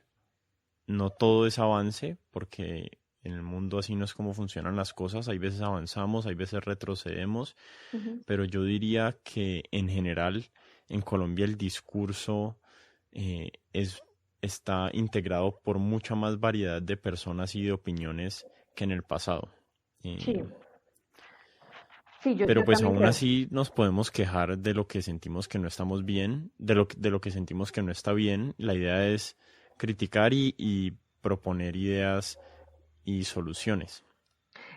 No todo es avance, porque en el mundo así no es como funcionan las cosas. Hay veces avanzamos, hay veces retrocedemos, Ujú. pero yo diría que en general en Colombia el discurso eh, es, está integrado por mucha más variedad de personas y de opiniones que en el pasado. Sí, Eh, Sí, Pero yo pues también aún creo. así nos podemos quejar de lo que sentimos que no estamos bien, de lo que sentimos que no está bien. La idea es criticar y proponer ideas y soluciones.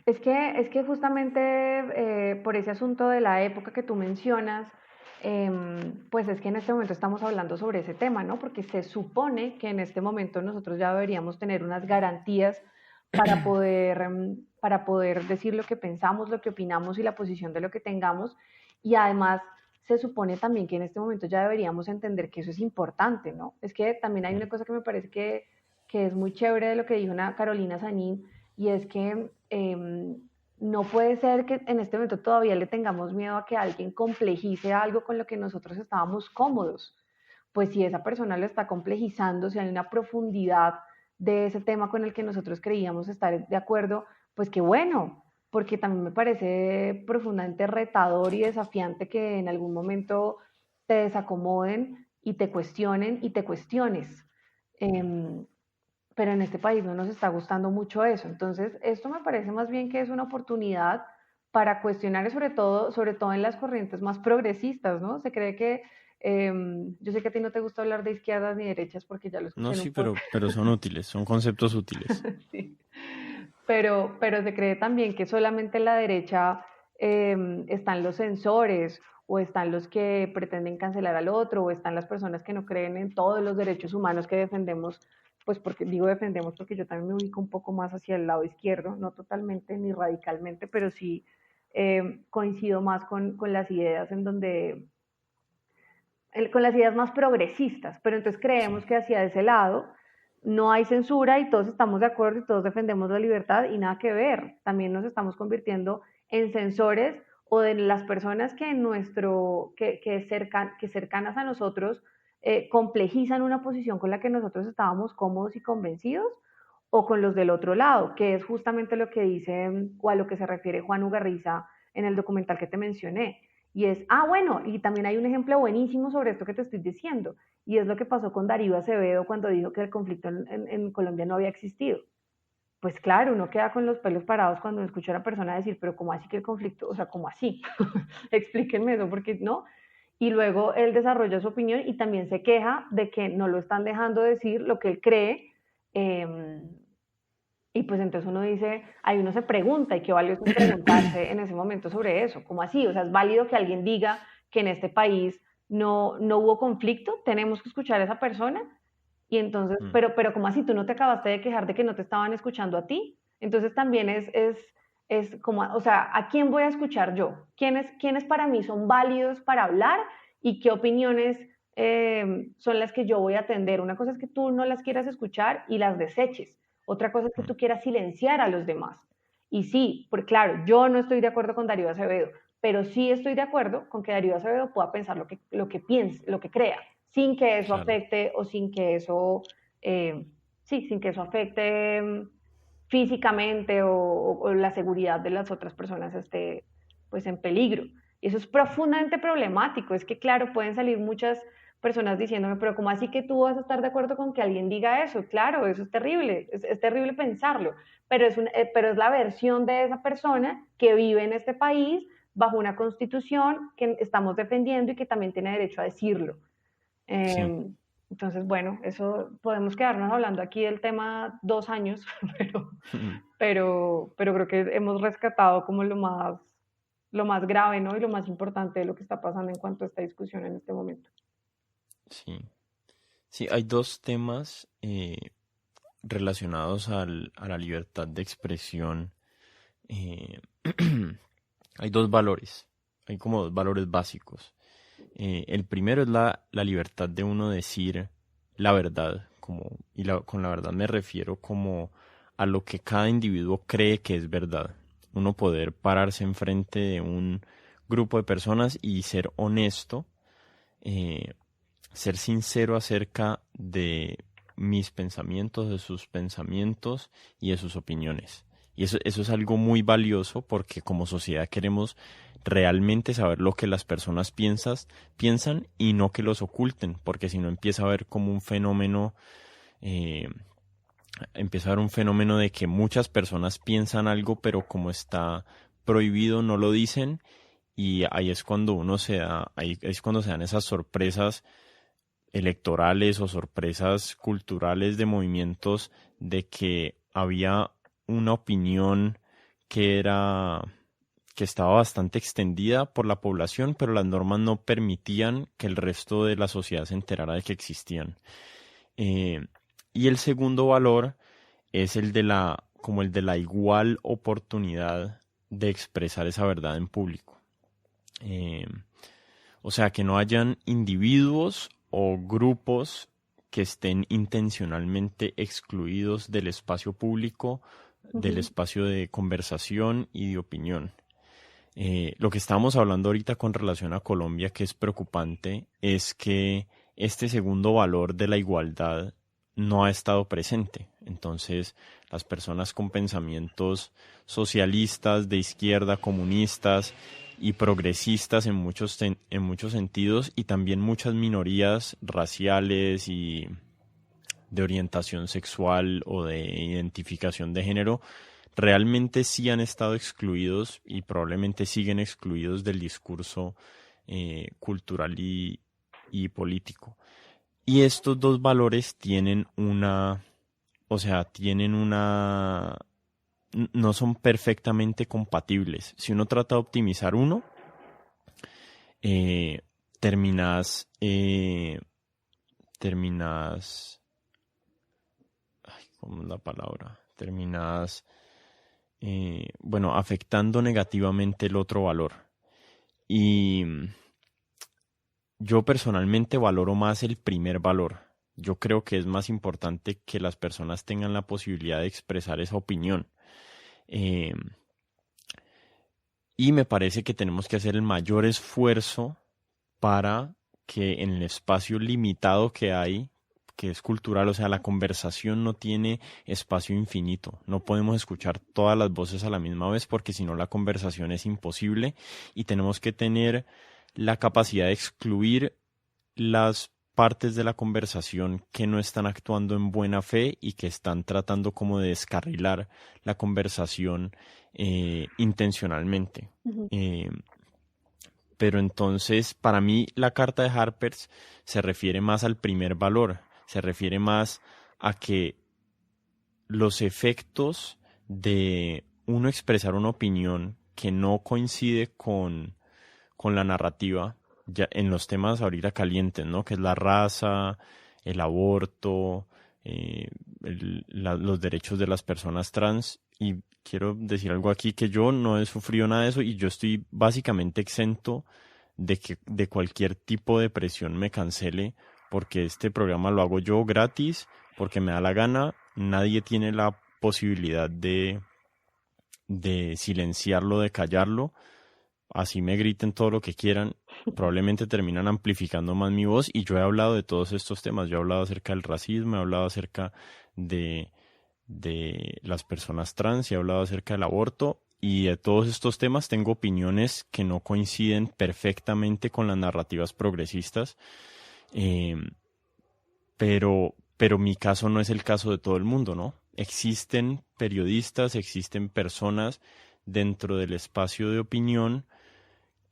Es que justamente por ese asunto de la época que tú mencionas, pues es que en este momento estamos hablando sobre ese tema, ¿no? Porque se supone que en este momento nosotros ya deberíamos tener unas garantías para poder decir lo que pensamos, lo que opinamos y la posición de lo que tengamos. Y además se supone también que en este momento ya deberíamos entender que eso es importante, ¿no? Es que también hay una cosa que me parece que es muy chévere de lo que dijo una Carolina Sanín, y es que no puede ser que en este momento todavía le tengamos miedo a que alguien complejice algo con lo que nosotros estábamos cómodos. Pues si esa persona lo está complejizando, si hay una profundidad de ese tema con el que nosotros creíamos estar de acuerdo, pues qué bueno, porque también me parece profundamente retador y desafiante que en algún momento te desacomoden y te cuestionen y te cuestiones. Pero en este país no nos está gustando mucho eso. Entonces, esto me parece más bien que es una oportunidad para cuestionar, y sobre todo en las corrientes más progresistas, ¿no? Se cree que, yo sé que a ti no te gusta hablar de izquierdas ni derechas porque ya lo escuché No, en un sí, podcast. pero son útiles, son conceptos útiles. Sí. Pero se cree también que solamente en la derecha están los censores, o están los que pretenden cancelar al otro, o están las personas que no creen en todos los derechos humanos que defendemos. Pues porque digo defendemos porque yo también me ubico un poco más hacia el lado izquierdo, no totalmente ni radicalmente, pero sí coincido más con las ideas en donde, con las ideas más progresistas, pero entonces Sí. creemos que hacia ese lado no hay censura y todos estamos de acuerdo y todos defendemos la libertad, y nada que ver. También nos estamos convirtiendo en censores o de las personas que, que cercanas a nosotros complejizan una posición con la que nosotros estábamos cómodos y convencidos, o con los del otro lado, que es justamente lo que dice o a lo que se refiere Juan Ugarriza en el documental que te mencioné. Y es, bueno, y también hay un ejemplo buenísimo sobre esto que te estoy diciendo, y es lo que pasó con Darío Acevedo cuando dijo que el conflicto en Colombia no había existido. Pues claro, uno queda con los pelos parados cuando escucha a la persona decir, pero ¿cómo así que el conflicto? O sea, ¿cómo así? Explíquenme eso, porque no. Y luego él desarrolla su opinión y también se queja de que no lo están dejando decir lo que él cree. eh, y pues entonces uno dice, ahí uno se pregunta, y qué valioso es preguntarse en ese momento sobre eso, ¿cómo así? O sea, es válido que alguien diga que en este país no hubo conflicto, tenemos que escuchar a esa persona, y entonces, Mm. pero ¿cómo así? ¿Tú no te acabaste de quejar de que no te estaban escuchando a ti? Entonces también es como, o sea, ¿a quién voy a escuchar yo? ¿Quiénes para mí son válidos para hablar y qué opiniones son las que yo voy a atender? Una cosa es que tú no las quieras escuchar y las deseches. Otra cosa es que Mm. tú quieras silenciar a los demás. Y sí, porque claro, yo no estoy de acuerdo con Darío Acevedo, pero sí estoy de acuerdo con que Darío Acevedo pueda pensar lo que piense, lo que crea, sin que eso Claro. afecte o sin que eso, eh, sí, sin que eso afecte físicamente o la seguridad de las otras personas esté pues en peligro. Y eso es profundamente problemático. Es que claro, pueden salir muchas personas diciéndome, pero ¿cómo así que tú vas a estar de acuerdo con que alguien diga eso? Claro, eso es terrible, es terrible pensarlo, pero es la versión de esa persona que vive en este país bajo una constitución que estamos defendiendo y que también tiene derecho a decirlo. Sí. Eh, entonces, bueno, eso podemos quedarnos hablando aquí del tema 2 años, pero, pero creo que hemos rescatado como lo más grave, ¿no? Y lo más importante de lo que está pasando en cuanto a esta discusión en este momento. Sí. Sí, hay dos temas relacionados a la libertad de expresión. eh, Hay dos valores, hay como dos valores básicos. El primero es la libertad de uno decir la verdad, con la verdad me refiero como a lo que cada individuo cree que es verdad. Uno poder pararse enfrente de un grupo de personas y ser honesto, eh, ser sincero acerca de mis pensamientos, de sus pensamientos y de sus opiniones. Y eso es algo muy valioso porque como sociedad queremos realmente saber lo que las personas piensan y no que los oculten, porque si no empieza a haber como un fenómeno, eh, empieza a haber un fenómeno de que muchas personas piensan algo, pero como está prohibido, no lo dicen, y ahí es cuando ahí es cuando se dan esas sorpresas electorales o sorpresas culturales de movimientos de que había una opinión que que estaba bastante extendida por la población, pero las normas no permitían que el resto de la sociedad se enterara de que existían. Eh, y el segundo valor es como el de la igual oportunidad de expresar esa verdad en público. Eh, o sea, que no hayan individuos o grupos que estén intencionalmente excluidos del espacio público, del Ujú. espacio de conversación y de opinión. Lo que estábamos hablando ahorita con relación a Colombia, que es preocupante, es que este segundo valor de la igualdad no ha estado presente. Entonces, las personas con pensamientos socialistas, de izquierda, comunistas y progresistas en muchos sentidos, y también muchas minorías raciales y de orientación sexual o de identificación de género, realmente sí han estado excluidos y probablemente siguen excluidos del discurso cultural y político. Y estos dos valores tienen o sea, no son perfectamente compatibles. Si uno trata de optimizar uno, eh, terminas, eh, terminas, ¿cómo es la palabra? Terminas, bueno, afectando negativamente el otro valor. Y yo personalmente valoro más el primer valor. Yo creo que es más importante que las personas tengan la posibilidad de expresar esa opinión. Eh, y me parece que tenemos que hacer el mayor esfuerzo para que en el espacio limitado que hay, que es cultural, o sea, la conversación no tiene espacio infinito. No podemos escuchar todas las voces a la misma vez porque si no la conversación es imposible y tenemos que tener la capacidad de excluir las partes de la conversación que no están actuando en buena fe y que están tratando como de descarrilar la conversación intencionalmente. Ujú. Eh, pero entonces, para mí, la carta de Harper's se refiere más al primer valor, se refiere más a que los efectos de uno expresar una opinión que no coincide con la narrativa, ya en los temas ahorita calientes, ¿no? Que es la raza, el aborto, eh, los derechos de las personas trans. Y quiero decir algo aquí, que yo no he sufrido nada de eso y yo estoy básicamente exento de cualquier tipo de presión me cancele, porque este programa lo hago yo gratis, porque me da la gana. Nadie tiene la posibilidad de silenciarlo, de callarlo. Así me griten todo lo que quieran, probablemente terminan amplificando más mi voz, y yo he hablado de todos estos temas. Yo he hablado acerca del racismo, he hablado acerca de, de las personas trans, y he hablado acerca del aborto, y de todos estos temas tengo opiniones que no coinciden perfectamente con las narrativas progresistas, eh, pero mi caso no es el caso de todo el mundo, ¿no? Existen periodistas, existen personas dentro del espacio de opinión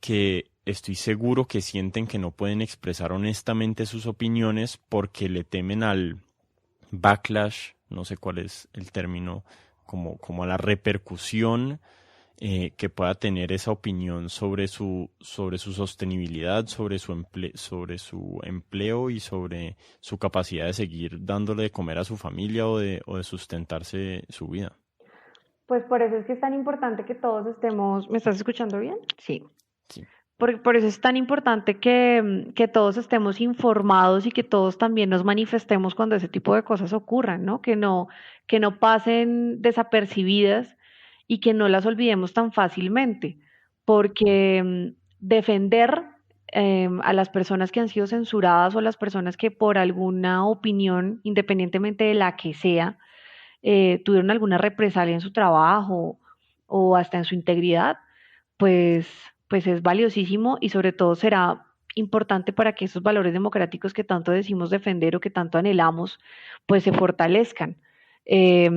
que estoy seguro que sienten que no pueden expresar honestamente sus opiniones porque le temen al backlash, no sé cuál es el término, como a la repercusión que pueda tener esa opinión sobre su sostenibilidad, sobre su empleo y sobre su capacidad de seguir dándole de comer a su familia o de sustentarse su vida. Pues por eso es que es tan importante que todos estemos. ¿Me estás escuchando bien? Sí. Sí. Por eso es tan importante que todos estemos informados y que todos también nos manifestemos cuando ese tipo de cosas ocurran, ¿no? Que no pasen desapercibidas y que no las olvidemos tan fácilmente, porque defender a las personas que han sido censuradas o a las personas que por alguna opinión, independientemente de la que sea, tuvieron alguna represalia en su trabajo o hasta en su integridad, pues, pues es valiosísimo y sobre todo será importante para que esos valores democráticos que tanto decimos defender o que tanto anhelamos, pues se fortalezcan. A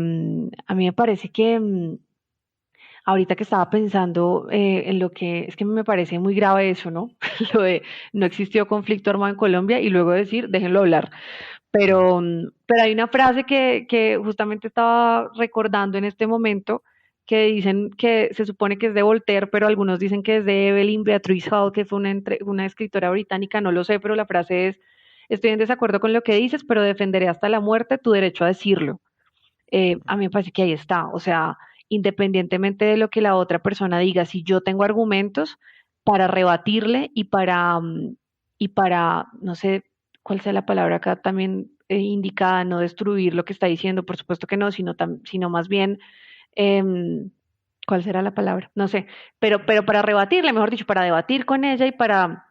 mí me parece que ahorita que estaba pensando en lo que es que me parece muy grave eso, ¿no? Lo de no existió conflicto armado en Colombia y luego decir, déjenlo hablar. Pero hay una frase que justamente estaba recordando en este momento que dicen que se supone que es de Voltaire, pero algunos dicen que es de Evelyn Beatrice Hall, que fue una escritora británica, no lo sé, pero la frase es, estoy en desacuerdo con lo que dices, pero defenderé hasta la muerte tu derecho a decirlo. A mí me parece que ahí está, o sea, independientemente de lo que la otra persona diga, si yo tengo argumentos para rebatirle y para, no sé cuál sea la palabra acá también indicada, no destruir lo que está diciendo, por supuesto que no, sino más bien, em, ¿cuál será la palabra? No sé, pero para rebatirle, mejor dicho, para debatir con ella y para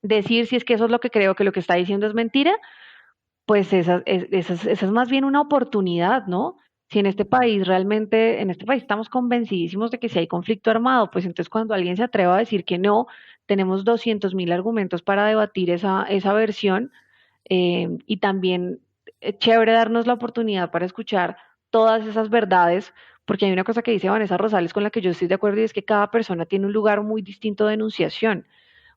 decir si es que eso es lo que creo que lo que está diciendo es mentira, pues esa es más bien una oportunidad, ¿no? Si en este país realmente, en este país estamos convencidísimos de que si hay conflicto armado, pues entonces cuando alguien se atreva a decir que no, tenemos 200.000 argumentos para debatir esa versión y también chévere darnos la oportunidad para escuchar todas esas verdades, porque hay una cosa que dice Vanessa Rosales con la que yo estoy de acuerdo y es que cada persona tiene un lugar muy distinto de enunciación.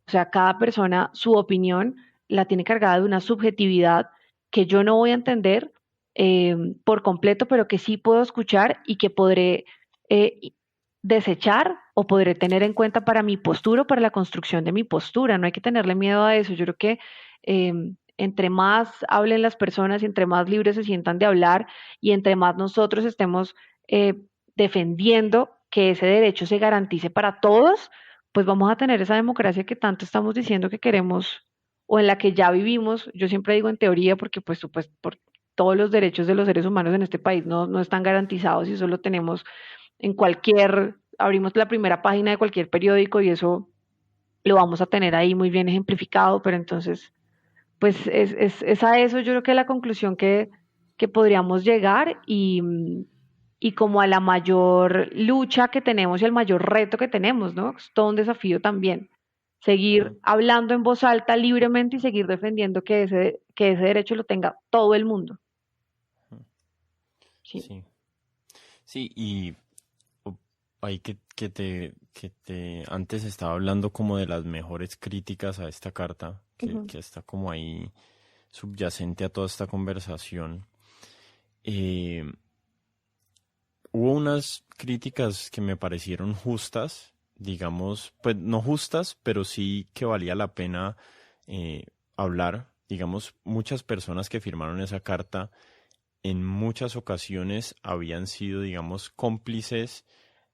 O sea, cada persona, su opinión la tiene cargada de una subjetividad que yo no voy a entender eh, por completo, pero que sí puedo escuchar y que podré eh, desechar o podré tener en cuenta para mi postura o para la construcción de mi postura. No hay que tenerle miedo a eso. Yo creo que eh, entre más hablen las personas y entre más libres se sientan de hablar y entre más nosotros estemos eh, defendiendo que ese derecho se garantice para todos, pues vamos a tener esa democracia que tanto estamos diciendo que queremos o en la que ya vivimos. Yo siempre digo en teoría porque pues por todos los derechos de los seres humanos en este país no están garantizados y eso lo tenemos en abrimos la primera página de cualquier periódico y eso lo vamos a tener ahí muy bien ejemplificado, pero entonces, pues es a eso yo creo que la conclusión que podríamos llegar y como a la mayor lucha que tenemos y el mayor reto que tenemos, ¿no? Es todo un desafío también. Seguir hablando en voz alta libremente y seguir defendiendo que ese derecho lo tenga todo el mundo. Sí. Sí, sí, y ahí que te antes estaba hablando como de las mejores críticas a esta carta, Ujú. que está como ahí subyacente a toda esta conversación. Eh, Hubo unas críticas que me parecieron justas, digamos, pues no justas, pero sí que valía la pena eh, hablar. Digamos, muchas personas que firmaron esa carta en muchas ocasiones habían sido, digamos, cómplices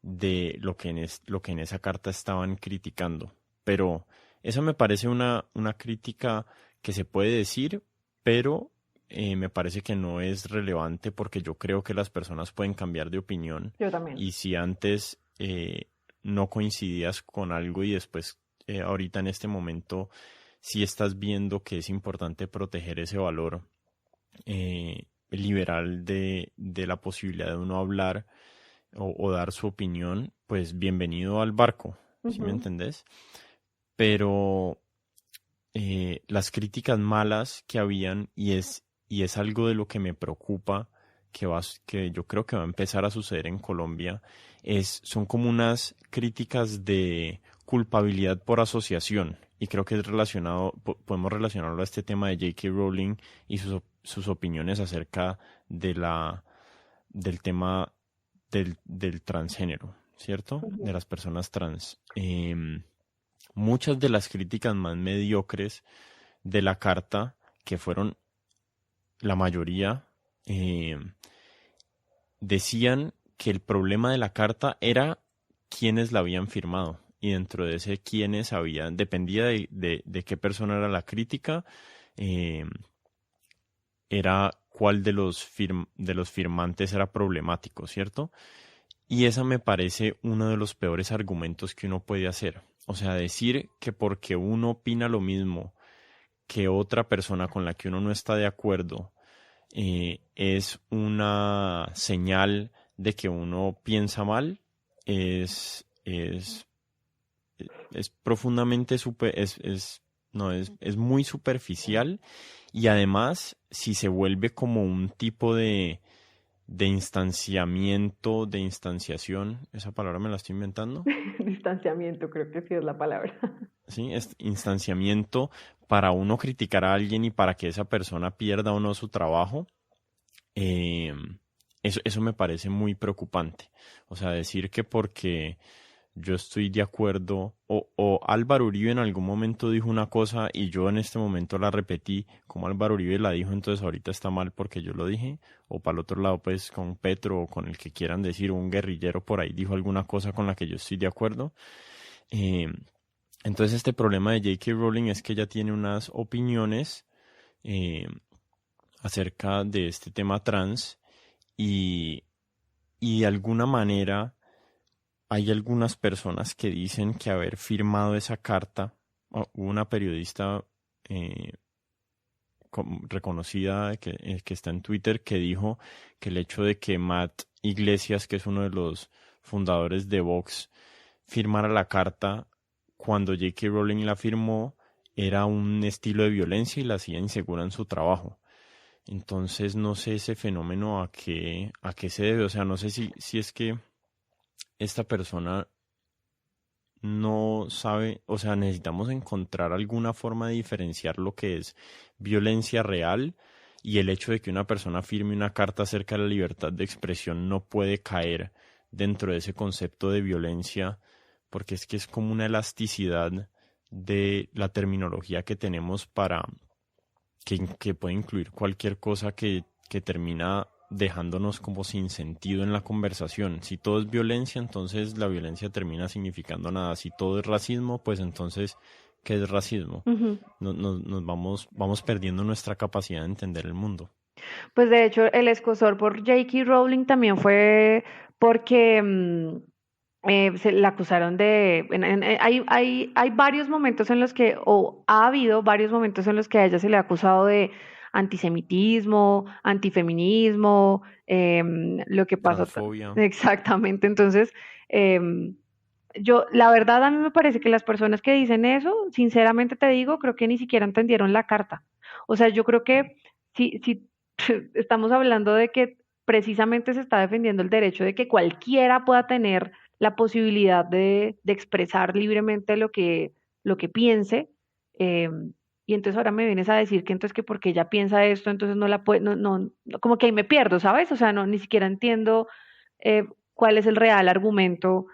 de lo que en esa carta estaban criticando. Pero esa me parece una crítica que se puede decir, pero me parece que no es relevante porque yo creo que las personas pueden cambiar de opinión Yo también. y si antes no coincidías con algo y después ahorita en este momento sí estás viendo que es importante proteger ese valor liberal de la posibilidad de uno hablar o dar su opinión, pues bienvenido al barco, ¿sí me Ujú. entendés? Pero las críticas malas que habían, y es algo de lo que me preocupa, que yo creo que va a empezar a suceder en Colombia, son como unas críticas de culpabilidad por asociación. Y creo que es relacionado, podemos relacionarlo a este tema de J.K. Rowling y sus opiniones acerca del tema del transgénero, ¿cierto? De Ujú. las personas trans. Muchas de las críticas más mediocres de la carta, que fueron la mayoría, eh, decían que el problema de la carta era quiénes la habían firmado. Y dentro de ese quiénes habían, dependía de qué persona era la crítica, eh, era cuál de los firmantes era problemático, ¿cierto? Y esa me parece uno de los peores argumentos que uno puede hacer. O sea, decir que porque uno opina lo mismo que otra persona con la que uno no está de acuerdo es una señal de que uno piensa mal, es profundamente no, es muy superficial y además si se vuelve como un tipo instanciamiento, de instanciación. ¿Esa palabra me la estoy inventando? Distanciamiento, creo que sí es la palabra. Sí, es instanciamiento para uno criticar a alguien y para que esa persona pierda o no su trabajo. eh, eso me parece muy preocupante. O sea, decir que porque yo estoy de acuerdo, o Álvaro Uribe en algún momento dijo una cosa y yo en este momento la repetí, como Álvaro Uribe la dijo, entonces ahorita está mal porque yo lo dije, o para el otro lado, pues con Petro o con el que quieran decir, o un guerrillero por ahí dijo alguna cosa con la que yo estoy de acuerdo. Eh, entonces este problema de J.K. Rowling es que ella tiene unas opiniones eh, acerca de este tema trans y, y de alguna manera hay algunas personas que dicen que haber firmado esa carta, hubo una periodista eh, reconocida que está en Twitter que dijo que el hecho de que Matt Iglesias, que es uno de los fundadores de Vox, firmara la carta cuando J.K. Rowling la firmó era un estilo de violencia y la hacía insegura en su trabajo. Entonces no sé ese fenómeno a qué se debe, o sea, no sé si es que esta persona no sabe, o sea, necesitamos encontrar alguna forma de diferenciar lo que es violencia real y el hecho de que una persona firme una carta acerca de la libertad de expresión no puede caer dentro de ese concepto de violencia, porque es que es como una elasticidad de la terminología que tenemos para que puede incluir cualquier cosa que termina dejándonos como sin sentido en la conversación. Si todo es violencia, entonces la violencia termina significando nada. Si todo es racismo, pues entonces, ¿qué es racismo? Ujú. Nos vamos perdiendo nuestra capacidad de entender el mundo. Pues de hecho, el escozor por J.K. Rowling también fue porque se la acusaron de... hay varios momentos en los que, o ha habido varios momentos en los que a ella se le ha acusado de antisemitismo, antifeminismo, lo que pasó... Transfobia. Exactamente, entonces... em, yo, la verdad, a mí me parece que las personas que dicen eso, sinceramente te digo, creo que ni siquiera entendieron la carta. O sea, yo creo que si estamos hablando de que precisamente se está defendiendo el derecho de que cualquiera pueda tener la posibilidad de expresar libremente lo que piense, eh, y entonces ahora me vienes a decir que entonces que porque ella piensa esto, entonces no la puede, como que ahí me pierdo, ¿sabes? O sea, no, ni siquiera entiendo cuál es el real argumento.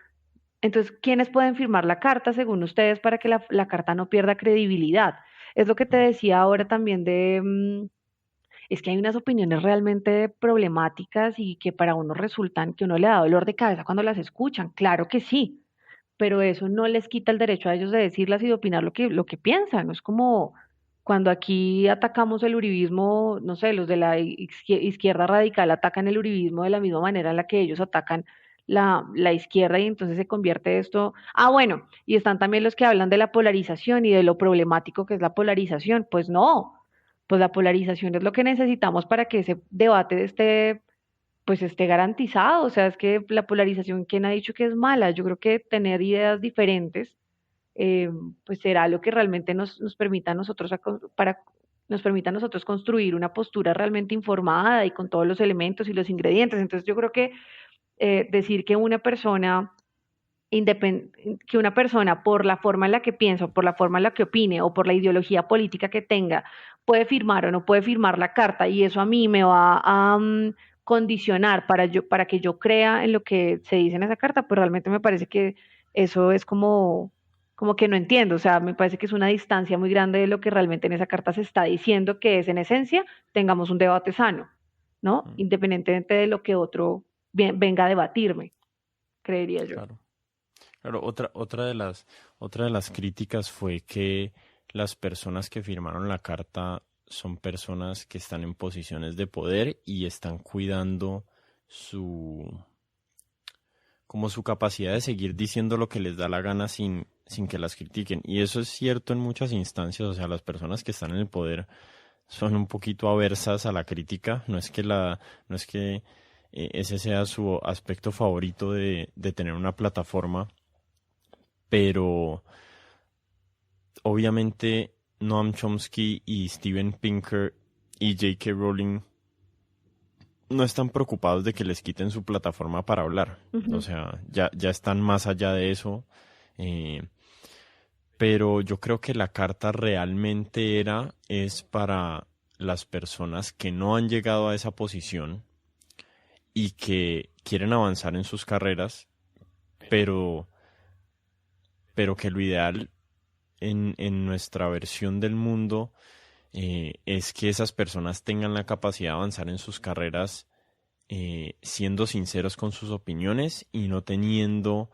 Entonces, ¿quiénes pueden firmar la carta según ustedes para que la carta no pierda credibilidad? Es lo que te decía ahora también de, es que hay unas opiniones realmente problemáticas y que para uno resultan que uno le da dolor de cabeza cuando las escuchan. Claro que sí, pero eso no les quita el derecho a ellos de decirlas y de opinar lo que piensan. No es como cuando aquí atacamos el uribismo, no sé, los de la izquierda radical atacan el uribismo de la misma manera en la que ellos atacan la izquierda y entonces se convierte esto. Ah, bueno, y están también los que hablan de la polarización y de lo problemático que es la polarización. Pues no, pues la polarización es lo que necesitamos para que ese debate esté pues esté garantizado. O sea, es que la polarización, ¿quién ha dicho que es mala? Yo creo que tener ideas diferentes, eh, pues será lo que realmente nos permita a nosotros nos permita a nosotros construir una postura realmente informada y con todos los elementos y los ingredientes. Entonces yo creo que decir que que una persona por la forma en la que piensa, o por la forma en la que opine, o por la ideología política que tenga, puede firmar o no puede firmar la carta, y eso a mí me va a condicionar para que yo crea en lo que se dice en esa carta, pues realmente me parece que eso es como que no entiendo, o sea, me parece que es una distancia muy grande de lo que realmente en esa carta se está diciendo, que es en esencia, tengamos un debate sano, ¿no? Mm, Independientemente de lo que otro venga a debatirme, creería yo. claro. Claro, otra de las críticas fue que las personas que firmaron la carta son personas que están en posiciones de poder y están cuidando su, como su capacidad de seguir diciendo lo que les da la gana sin que las critiquen. Y eso es cierto en muchas instancias, o sea, las personas que están en el poder son un poquito aversas a la crítica, no es que ese sea su aspecto favorito de tener una plataforma, pero obviamente Noam Chomsky y Steven Pinker y J.K. Rowling no están preocupados de que les quiten su plataforma para hablar. O sea, ya están más allá de eso. Pero yo creo que la carta realmente es para las personas que no han llegado a esa posición y que quieren avanzar en sus carreras, pero que lo ideal en nuestra versión del mundo es que esas personas tengan la capacidad de avanzar en sus carreras siendo sinceros con sus opiniones y no teniendo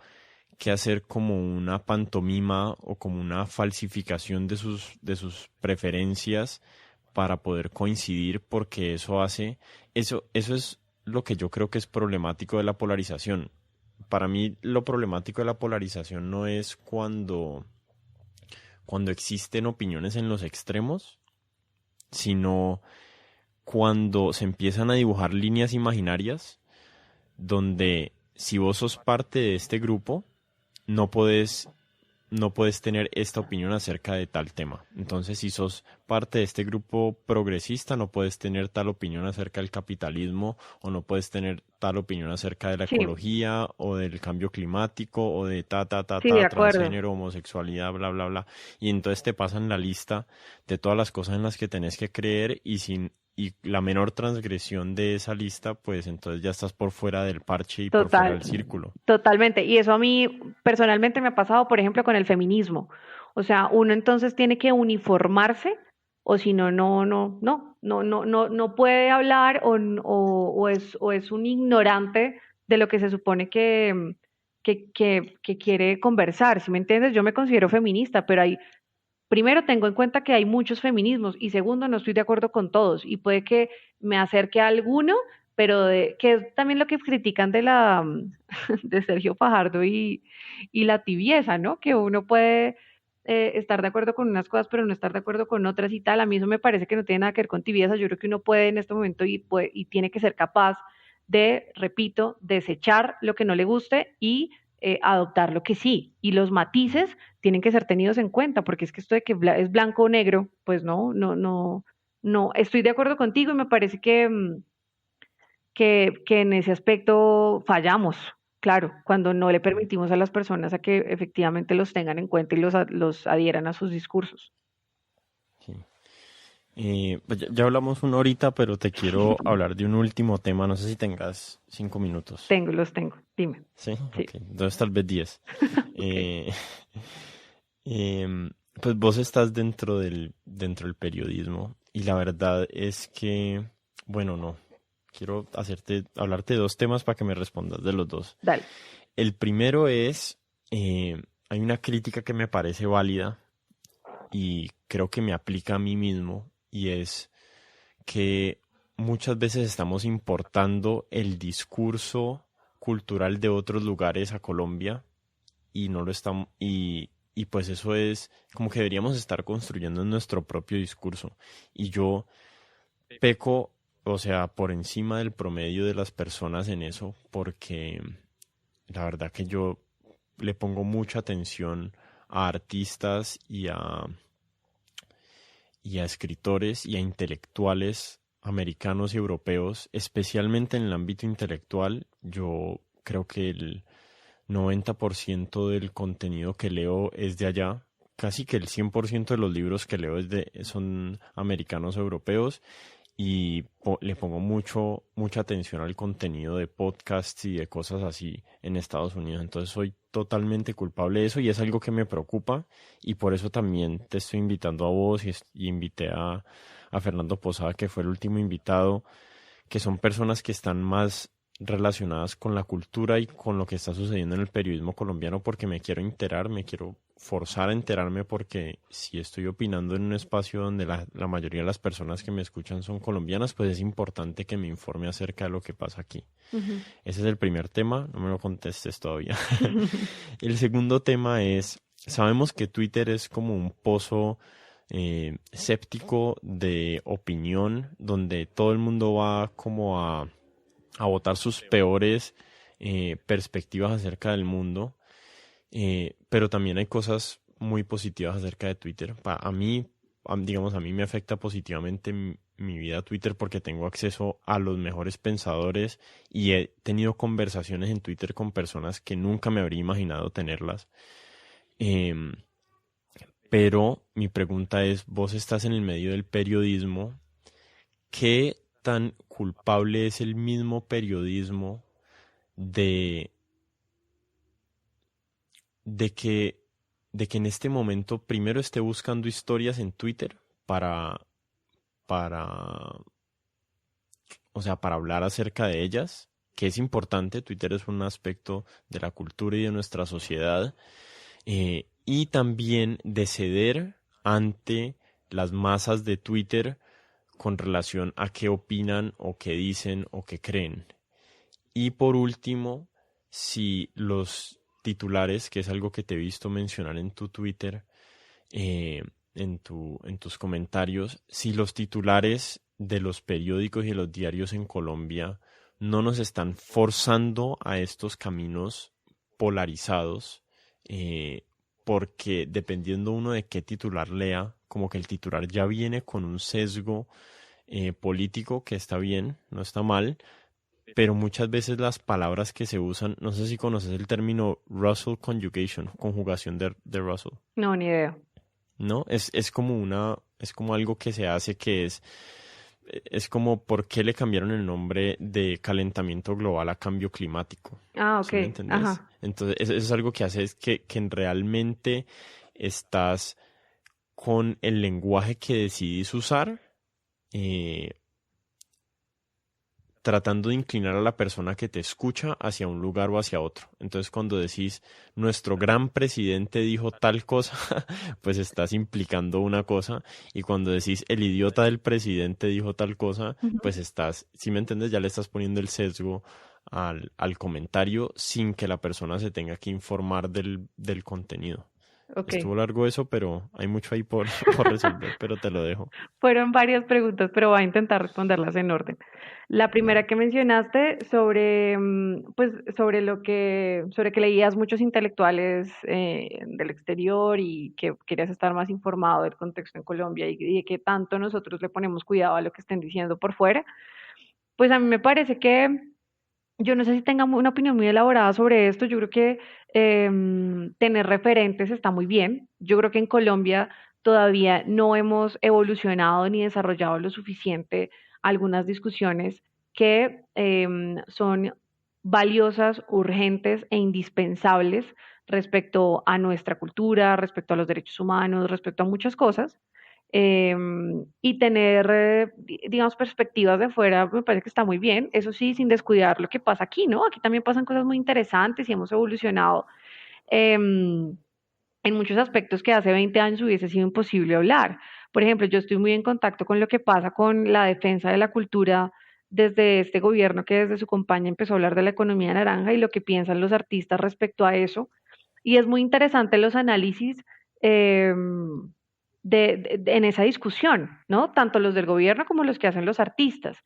que hacer como una pantomima o como una falsificación de sus preferencias para poder coincidir, porque eso es lo que yo creo que es problemático de la polarización. Para mí lo problemático de la polarización no es cuando existen opiniones en los extremos, sino cuando se empiezan a dibujar líneas imaginarias donde si vos sos parte de este grupo, no puedes tener esta opinión acerca de tal tema. Entonces, si sos parte de este grupo progresista, no puedes tener tal opinión acerca del capitalismo, o no puedes tener tal opinión acerca de la Sí, ecología, o del cambio climático, o de sí, de acuerdo. transgénero, homosexualidad, bla, bla, bla. Y entonces te pasan la lista de todas las cosas en las que tenés que creer, y la menor transgresión de esa lista, pues entonces ya estás por fuera del parche y por fuera Total, del círculo. totalmente. Y eso a mí personalmente me ha pasado, por ejemplo, con el feminismo. O sea, uno entonces tiene que uniformarse o si no, no puede hablar o es un ignorante de lo que se supone que quiere conversar. ¿Sí me entiendes? Yo me considero feminista, pero primero tengo en cuenta que hay muchos feminismos y segundo no estoy de acuerdo con todos y puede que me acerque a alguno, pero que es también lo que critican de de Sergio Fajardo y la tibieza, ¿no? Que uno puede estar de acuerdo con unas cosas, pero no estar de acuerdo con otras y tal. A mí eso me parece que no tiene nada que ver con tibieza. Yo creo que uno puede en este momento y tiene que ser capaz de, repito, desechar lo que no le guste y adoptar lo que sí. Y los matices tienen que ser tenidos en cuenta, porque es que esto de que es blanco o negro, pues no, estoy de acuerdo contigo y me parece que en ese aspecto fallamos, claro, cuando no le permitimos a las personas a que efectivamente los tengan en cuenta y los adhieran a sus discursos. Sí. Pues ya hablamos una horita, pero te quiero hablar de un último tema. No sé si tengas 5 minutos. Los tengo, dime. Sí, Sí, ok. Entonces tal vez 10. ok. Eh, pues vos estás dentro del periodismo y la verdad es que, bueno, no. Quiero hablarte de dos temas para que me respondas de los dos. Dale. El primero es, hay una crítica que me parece válida y creo que me aplica a mí mismo, y es que muchas veces estamos importando el discurso cultural de otros lugares a Colombia y no lo estamos, y pues eso es como que deberíamos estar construyendo nuestro propio discurso. Y yo peco, o sea, por encima del promedio de las personas en eso, porque la verdad que yo le pongo mucha atención a artistas y a escritores y a intelectuales americanos y europeos, especialmente en el ámbito intelectual. Yo creo que el 90% del contenido que leo es de allá. Casi que el 100% de los libros que leo son americanos o europeos, y le pongo mucha atención al contenido de podcasts y de cosas así en Estados Unidos. Entonces soy totalmente culpable de eso y es algo que me preocupa, y por eso también te estoy invitando a vos y invité a Fernando Posada, que fue el último invitado, que son personas que están más relacionadas con la cultura y con lo que está sucediendo en el periodismo colombiano, porque me quiero enterar, me quiero forzar a enterarme, porque si estoy opinando en un espacio donde la mayoría de las personas que me escuchan son colombianas, pues es importante que me informe acerca de lo que pasa aquí. Ujú. Ese es el primer tema, no me lo contestes todavía. El segundo tema es, sabemos que Twitter es como un pozo séptico de opinión, donde todo el mundo va como a votar sus peores perspectivas acerca del mundo, pero también hay cosas muy positivas acerca de Twitter. Digamos, a mí me afecta positivamente mi vida a Twitter porque tengo acceso a los mejores pensadores y he tenido conversaciones en Twitter con personas que nunca me habría imaginado tenerlas. Em, pero mi pregunta es, vos estás en el medio del periodismo, ¿qué tan culpable es el mismo periodismo de, de que, de que en este momento primero esté buscando historias en Twitter para, o sea, para hablar acerca de ellas, que es importante? Twitter es un aspecto de la cultura y de nuestra sociedad, y también de ceder ante las masas de Twitter con relación a qué opinan o qué dicen o qué creen. Y por último, si los titulares, que es algo que te he visto mencionar en tu Twitter, en tus comentarios, si los titulares de los periódicos y de los diarios en Colombia no nos están forzando a estos caminos polarizados, porque dependiendo uno de qué titular lea, como que el titular ya viene con un sesgo político, que está bien, no está mal, pero muchas veces las palabras que se usan, no sé si conoces el término Russell Conjugation, conjugación de Russell. No, ni idea. ¿No? Es como algo que se hace que es como por qué le cambiaron el nombre de calentamiento global a cambio climático. Ah, ¿Sí me ok. entendés? Ajá. Entonces, eso es algo que hace es que realmente estás con el lenguaje que decidís usar, eh, tratando de inclinar a la persona que te escucha hacia un lugar o hacia otro. Entonces, cuando decís, nuestro gran presidente dijo tal cosa, pues estás implicando una cosa, y cuando decís, el idiota del presidente dijo tal cosa, Ujú. pues estás, si me entiendes, ya le estás poniendo el sesgo al comentario sin que la persona se tenga que informar del contenido. Ok. Estuvo largo eso, pero hay mucho ahí por, por resolver, pero te lo dejo. Fueron varias preguntas, pero voy a intentar responderlas en orden. La primera Dale. que mencionaste sobre, pues, sobre que leías muchos intelectuales del exterior y que querías estar más informado del contexto en Colombia y de que tanto nosotros le ponemos cuidado a lo que estén diciendo por fuera, pues a mí me parece que yo no sé si tenga una opinión muy elaborada sobre esto. Yo creo que tener referentes está muy bien. Yo creo que en Colombia todavía no hemos evolucionado ni desarrollado lo suficiente algunas discusiones que son valiosas, urgentes e indispensables respecto a nuestra cultura, respecto a los derechos humanos, respecto a muchas cosas. Y tener, digamos, perspectivas de fuera me parece que está muy bien. Eso sí, sin descuidar lo que pasa aquí, ¿no? Aquí también pasan cosas muy interesantes y hemos evolucionado en muchos aspectos que hace 20 años hubiese sido imposible hablar. Por ejemplo, yo estoy muy en contacto con lo que pasa con la defensa de la cultura desde este gobierno que desde su campaña empezó a hablar de la economía naranja y lo que piensan los artistas respecto a eso. Y es muy interesante los análisis eh, en esa discusión, ¿no? Tanto los del gobierno como los que hacen los artistas.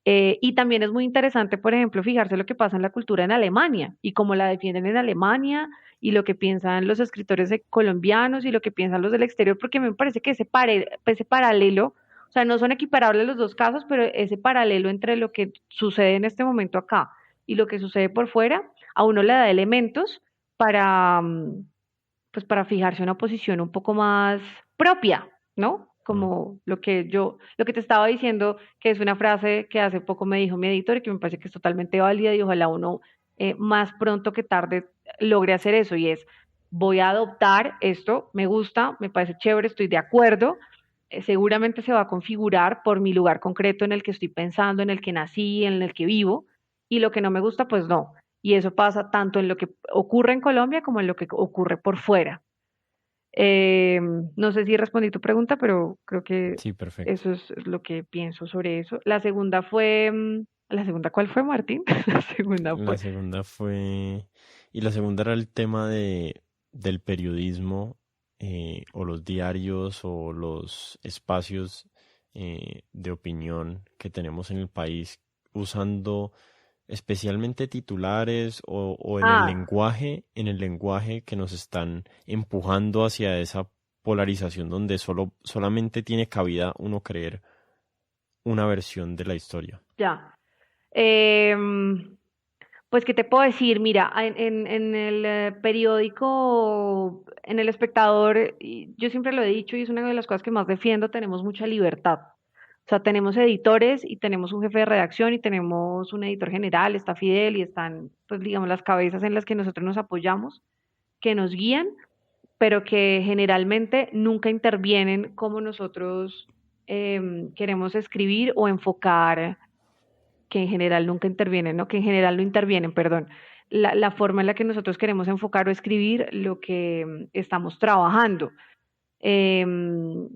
Y también es muy interesante, por ejemplo, fijarse lo que pasa en la cultura en Alemania y cómo la defienden en Alemania y lo que piensan los escritores colombianos y lo que piensan los del exterior, porque me parece que ese paralelo, o sea, no son equiparables los dos casos, pero ese paralelo entre lo que sucede en este momento acá y lo que sucede por fuera, a uno le da elementos para, pues para fijarse una posición un poco más propia, ¿no? Mm. Como lo que te estaba diciendo, que es una frase que hace poco me dijo mi editor y que me parece que es totalmente válida y ojalá uno más pronto que tarde logre hacer eso y es, voy a adoptar esto, me gusta, me parece chévere, estoy de acuerdo, seguramente se va a configurar por mi lugar concreto en el que estoy pensando, en el que nací, en el que vivo, y lo que no me gusta, pues no. Y eso pasa tanto en lo que ocurre en Colombia como en lo que ocurre por fuera. No sé si respondí tu pregunta, pero creo que Sí, perfecto. eso es lo que pienso sobre eso. La segunda fue, ¿la segunda cuál fue, Martín? La segunda La fue, segunda fue, y la segunda era el tema del periodismo, o los diarios o los espacios de opinión que tenemos en el país, usando especialmente titulares o ah, en el lenguaje que nos están empujando hacia esa polarización donde solamente tiene cabida uno creer una versión de la historia. Ya. Em, pues, ¿qué te puedo decir? Mira, en el periódico, en El Espectador, y yo siempre lo he dicho y es una de las cosas que más defiendo, tenemos mucha libertad. O sea, tenemos editores y tenemos un jefe de redacción y tenemos un editor general, está Fidel y están, pues, digamos, las cabezas en las que nosotros nos apoyamos, que nos guían, pero que generalmente nunca intervienen como nosotros queremos escribir o enfocar, que en general nunca intervienen, ¿no? Que en general no intervienen, perdón. La forma en la que nosotros queremos enfocar o escribir lo que estamos trabajando. Em,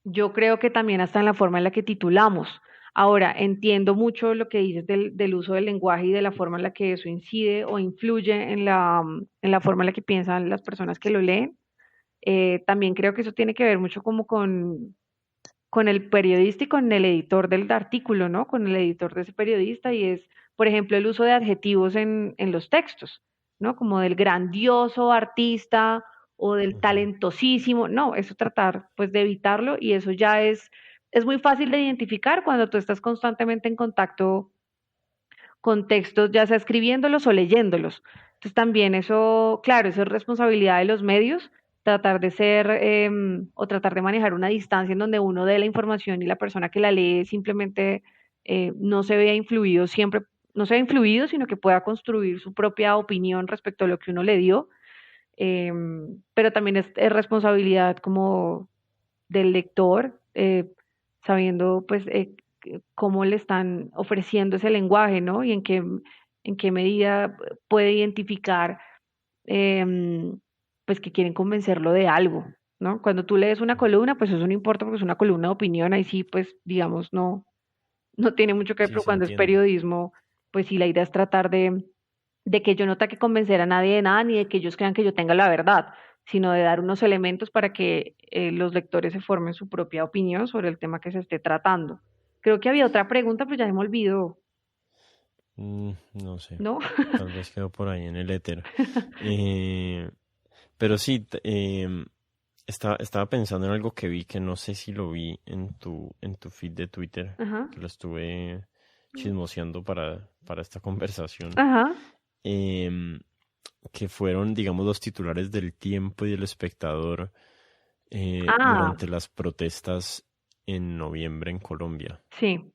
yo creo que también hasta en la forma en la que titulamos. Ahora, entiendo mucho lo que dices del uso del lenguaje y de la forma en la que eso incide o influye en la forma en la que piensan las personas que lo leen. También creo que eso tiene que ver mucho como con el periodista y con el editor del artículo, ¿no? Con el editor de ese periodista y es, por ejemplo, el uso de adjetivos en los textos, ¿no? Como del grandioso artista o del Ujú. talentosísimo, no, eso tratar pues de evitarlo y eso ya es muy fácil de identificar cuando tú estás constantemente en contacto con textos, ya sea escribiéndolos o leyéndolos. Entonces también eso, claro, eso es responsabilidad de los medios, tratar de ser o tratar de manejar una distancia en donde uno dé la información y la persona que la lee simplemente no se vea influido siempre, no se vea influido, sino que pueda construir su propia opinión respecto a lo que uno le dio. Eh, pero también es responsabilidad como del lector, sabiendo pues cómo le están ofreciendo ese lenguaje, ¿no? Y en qué medida puede identificar pues que quieren convencerlo de algo, ¿no? Cuando tú lees una columna, pues eso no importa porque es una columna de opinión, ahí sí, pues digamos, no tiene mucho que ver, Sí, pero se cuando es entiende. periodismo, pues sí, la idea es tratar de que yo no tenga que convencer a nadie de nada, ni de que ellos crean que yo tenga la verdad, sino de dar unos elementos para que los lectores se formen su propia opinión sobre el tema que se esté tratando. Creo que había otra pregunta, pero ya se me olvidó, No sé, ¿no? tal vez quedó por ahí en el éter. Eh, pero sí, estaba pensando en algo que vi, que no sé si lo vi en tu feed de Twitter, Ajá, que lo estuve chismoseando para esta conversación, ajá. em, que fueron, digamos, los titulares del Tiempo y del Espectador Ah, durante las protestas en noviembre en Colombia, sí.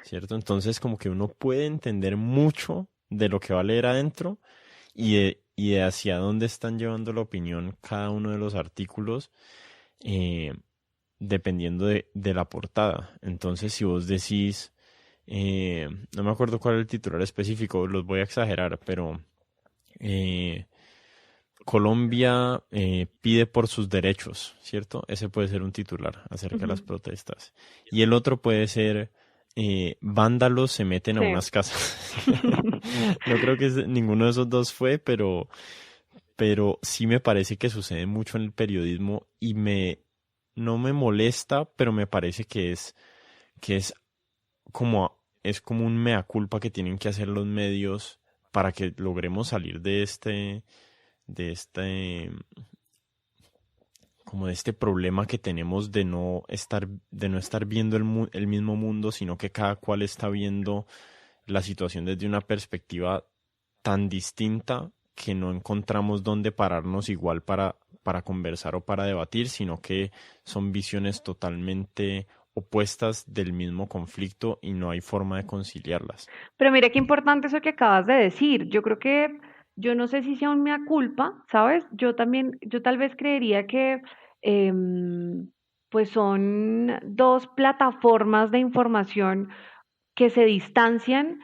¿cierto? Entonces, como que uno puede entender mucho de lo que va a leer adentro y de hacia dónde están llevando la opinión cada uno de los artículos, eh, dependiendo de la portada. Entonces, si vos decís, no me acuerdo cuál es el titular específico, los voy a exagerar, pero eh, Colombia pide por sus derechos, ¿cierto? Ese puede ser un titular acerca de las Ujú, protestas. Y el otro puede ser vándalos se meten a sí. unas casas. No creo que ninguno de esos dos fue, pero sí me parece que sucede mucho en el periodismo y no me molesta, pero me parece que es como un mea culpa que tienen que hacer los medios para que logremos salir de este, como de este problema que tenemos de no estar viendo el mismo mundo, sino que cada cual está viendo la situación desde una perspectiva tan distinta que no encontramos dónde pararnos igual para conversar o para debatir, sino que son visiones totalmente opuestas del mismo conflicto y no hay forma de conciliarlas. Pero mira qué importante eso que acabas de decir. Yo creo que, yo no sé si sea un mea culpa, ¿sabes? Yo también, yo tal vez creería que em, pues son dos plataformas de información que se distancian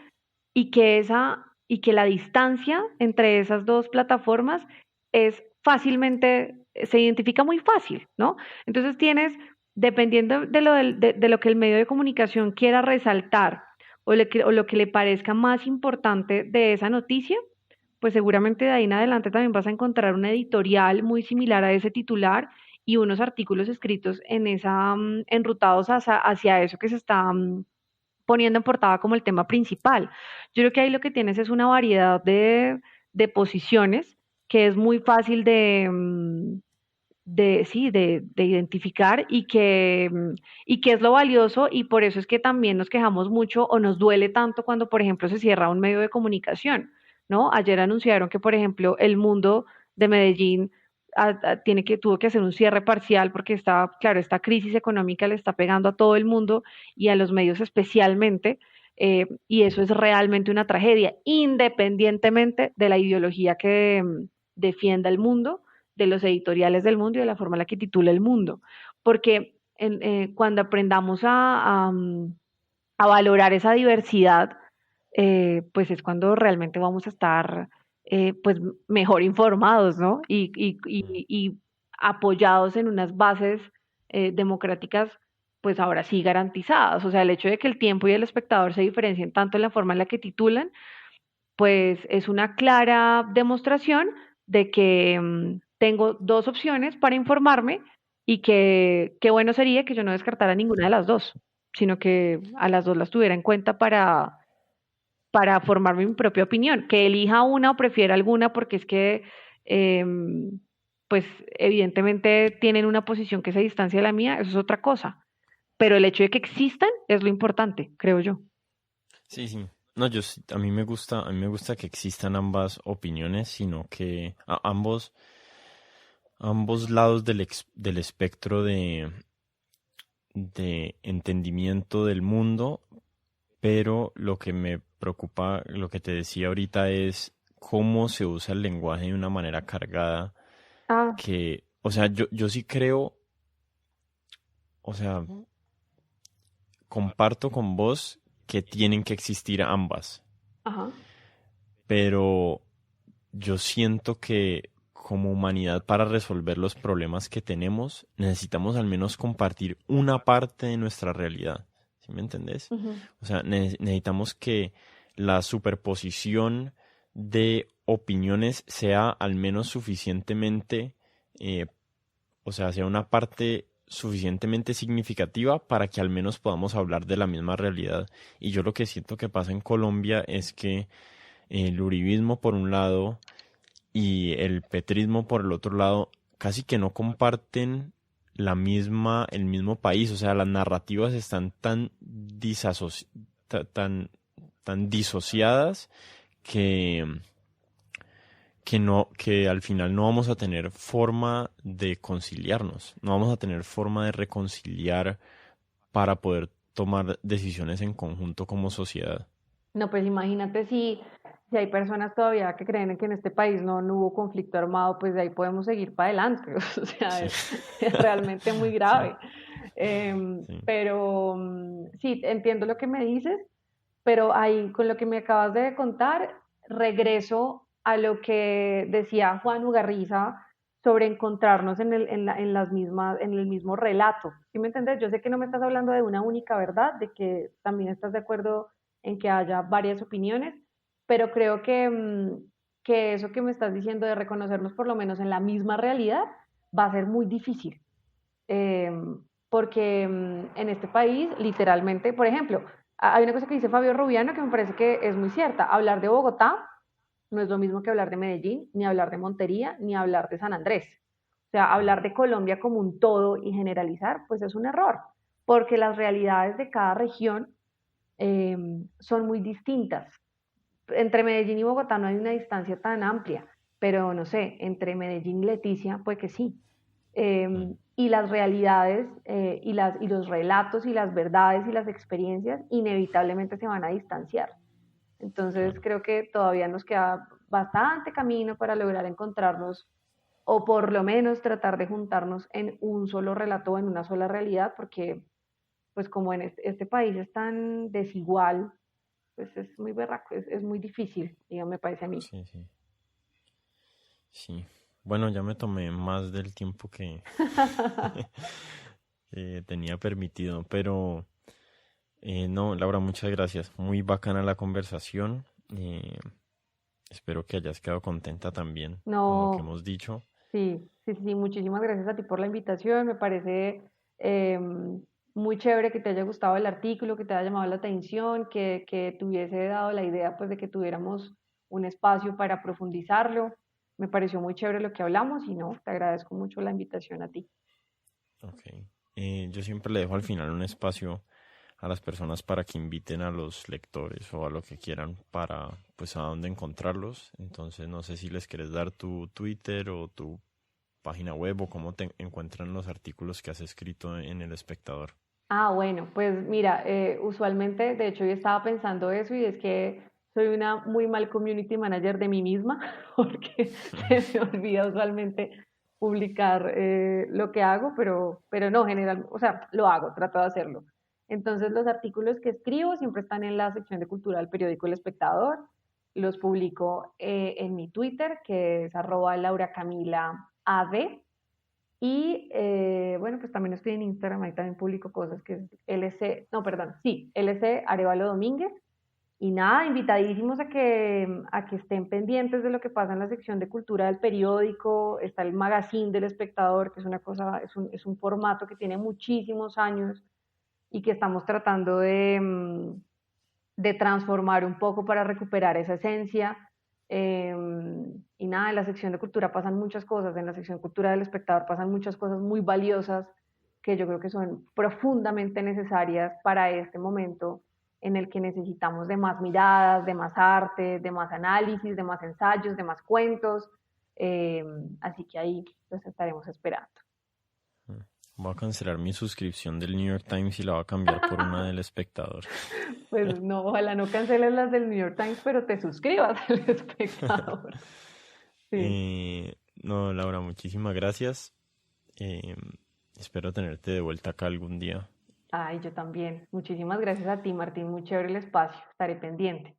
y que la distancia entre esas dos plataformas es fácilmente, se identifica muy fácil, ¿no? Entonces tienes, dependiendo de lo que el medio de comunicación quiera resaltar o lo que le parezca más importante de esa noticia, pues seguramente de ahí en adelante también vas a encontrar una editorial muy similar a ese titular y unos artículos escritos en esa, enrutados hacia eso que se está poniendo en portada como el tema principal. Yo creo que ahí lo que tienes es una variedad de posiciones que es muy fácil sí, de identificar y que es lo valioso y por eso es que también nos quejamos mucho o nos duele tanto cuando, por ejemplo, se cierra un medio de comunicación, ¿no? Ayer anunciaron que, por ejemplo, El Mundo de Medellín tuvo que hacer un cierre parcial porque está, claro, esta crisis económica le está pegando a todo el mundo y a los medios especialmente, y eso es realmente una tragedia, independientemente de la ideología que defienda el mundo, de los editoriales del mundo y de la forma en la que titula el mundo. Porque cuando aprendamos a valorar esa diversidad, pues es cuando realmente vamos a estar pues mejor informados, ¿no? Y apoyados en unas bases democráticas, pues ahora sí garantizadas. O sea, el hecho de que el tiempo y el espectador se diferencien tanto en la forma en la que titulan, pues es una clara demostración de que tengo dos opciones para informarme y que qué bueno sería que yo no descartara ninguna de las dos, sino que a las dos las tuviera en cuenta para formarme mi propia opinión, que elija una o prefiera alguna porque es que eh, pues evidentemente tienen una posición que se distancia de la mía, eso es otra cosa, pero el hecho de que existan es lo importante, creo yo. Sí, sí. No, a mí me gusta que existan ambas opiniones, sino que ambos lados del espectro de entendimiento del mundo, pero lo que me preocupa, lo que te decía ahorita es cómo se usa el lenguaje de una manera cargada, Ah, que, o sea, yo sí creo, o sea, comparto con vos que tienen que existir ambas, ajá. pero yo siento que como humanidad para resolver los problemas que tenemos necesitamos al menos compartir una parte de nuestra realidad. ¿Sí me entendés? Ujú. O sea, necesitamos que la superposición de opiniones sea al menos suficientemente, eh, o sea, sea una parte suficientemente significativa para que al menos podamos hablar de la misma realidad. Y yo lo que siento que pasa en Colombia es que el uribismo por un lado y el petrismo por el otro lado casi que no comparten el mismo país, o sea, las narrativas están tan, tan disociadas que, que al final no vamos a tener forma de conciliarnos, no vamos a tener forma de reconciliar para poder tomar decisiones en conjunto como sociedad. No, pues imagínate si hay personas todavía que creen que en este país no hubo conflicto armado, pues de ahí podemos seguir para adelante. O sea, Sí, es realmente muy sí, grave. sí. Pero sí, entiendo lo que me dices, pero ahí con lo que me acabas de contar, regreso a lo que decía Juan Ugarriza sobre encontrarnos en las mismas, en el mismo relato. ¿Sí me entiendes? Yo sé que no me estás hablando de una única verdad, de que también estás de acuerdo en que haya varias opiniones, pero creo que eso que me estás diciendo de reconocernos por lo menos en la misma realidad va a ser muy difícil. Eh, Porque en este país, literalmente, por ejemplo, hay una cosa que dice Fabio Rubiano que me parece que es muy cierta. Hablar de Bogotá no es lo mismo que hablar de Medellín, ni hablar de Montería, ni hablar de San Andrés. O sea, hablar de Colombia como un todo y generalizar, pues es un error, porque las realidades de cada región eh, son muy distintas. Entre Medellín y Bogotá no hay una distancia tan amplia, pero no sé, entre Medellín y Leticia, pues que sí. Y las realidades y los relatos y las verdades y las experiencias inevitablemente se van a distanciar. Entonces Claro. creo que todavía nos queda bastante camino para lograr encontrarnos o por lo menos tratar de juntarnos en un solo relato o en una sola realidad, porque pues como en este país es tan desigual, pues es muy berraco, es muy difícil, digamos, me parece a mí. Sí, sí, sí. Bueno, ya me tomé más del tiempo que, que tenía permitido, pero no, Laura, muchas gracias. Muy bacana la conversación. Espero que hayas quedado contenta también con lo que No, hemos dicho. sí, sí, sí, muchísimas gracias a ti por la invitación. Me parece muy chévere que te haya gustado el artículo, que te haya llamado la atención, que te hubiese dado la idea pues de que tuviéramos un espacio para profundizarlo. me pareció muy chévere lo que hablamos y no, te agradezco mucho la invitación a ti. Ok. Yo siempre le dejo al final un espacio a las personas para que inviten a los lectores o a lo que quieran para, pues, a dónde encontrarlos. Entonces, no sé si les quieres dar tu Twitter o tu página web o cómo te encuentran los artículos que has escrito en El Espectador. Ah, bueno, pues mira, usualmente, de hecho, yo estaba pensando eso y es que soy una muy mal community manager de mí misma porque se me olvida usualmente publicar lo que hago, pero no, general, o sea, lo hago, trato de hacerlo. Entonces, los artículos que escribo siempre están en la sección de cultura del periódico El Espectador. Los publico en mi Twitter, que es @LauraCamilaAD. Y bueno, pues también estoy en Instagram, ahí también publico cosas que es LC, no, perdón, sí, LC Arevalo Domínguez. Y nada, invitadísimos a que estén pendientes de lo que pasa en la sección de cultura del periódico. Está el magazine del Espectador, que es una cosa, es un formato que tiene muchísimos años y que estamos tratando de transformar un poco para recuperar esa esencia. Eh, y nada, en la sección de cultura pasan muchas cosas, en la sección de cultura del espectador pasan muchas cosas muy valiosas que yo creo que son profundamente necesarias para este momento en el que necesitamos de más miradas, de más arte, de más análisis, de más ensayos, de más cuentos. Eh, Así que ahí los estaremos esperando. Voy a cancelar mi suscripción del New York Times y la voy a cambiar por una del Espectador. Pues no, ojalá no canceles las del New York Times, pero te suscribas al espectador. Sí. No, Laura, muchísimas gracias. Eh, Espero tenerte de vuelta acá algún día. Ay, yo también. Muchísimas gracias a ti, Martín. Muy chévere el espacio. Estaré pendiente.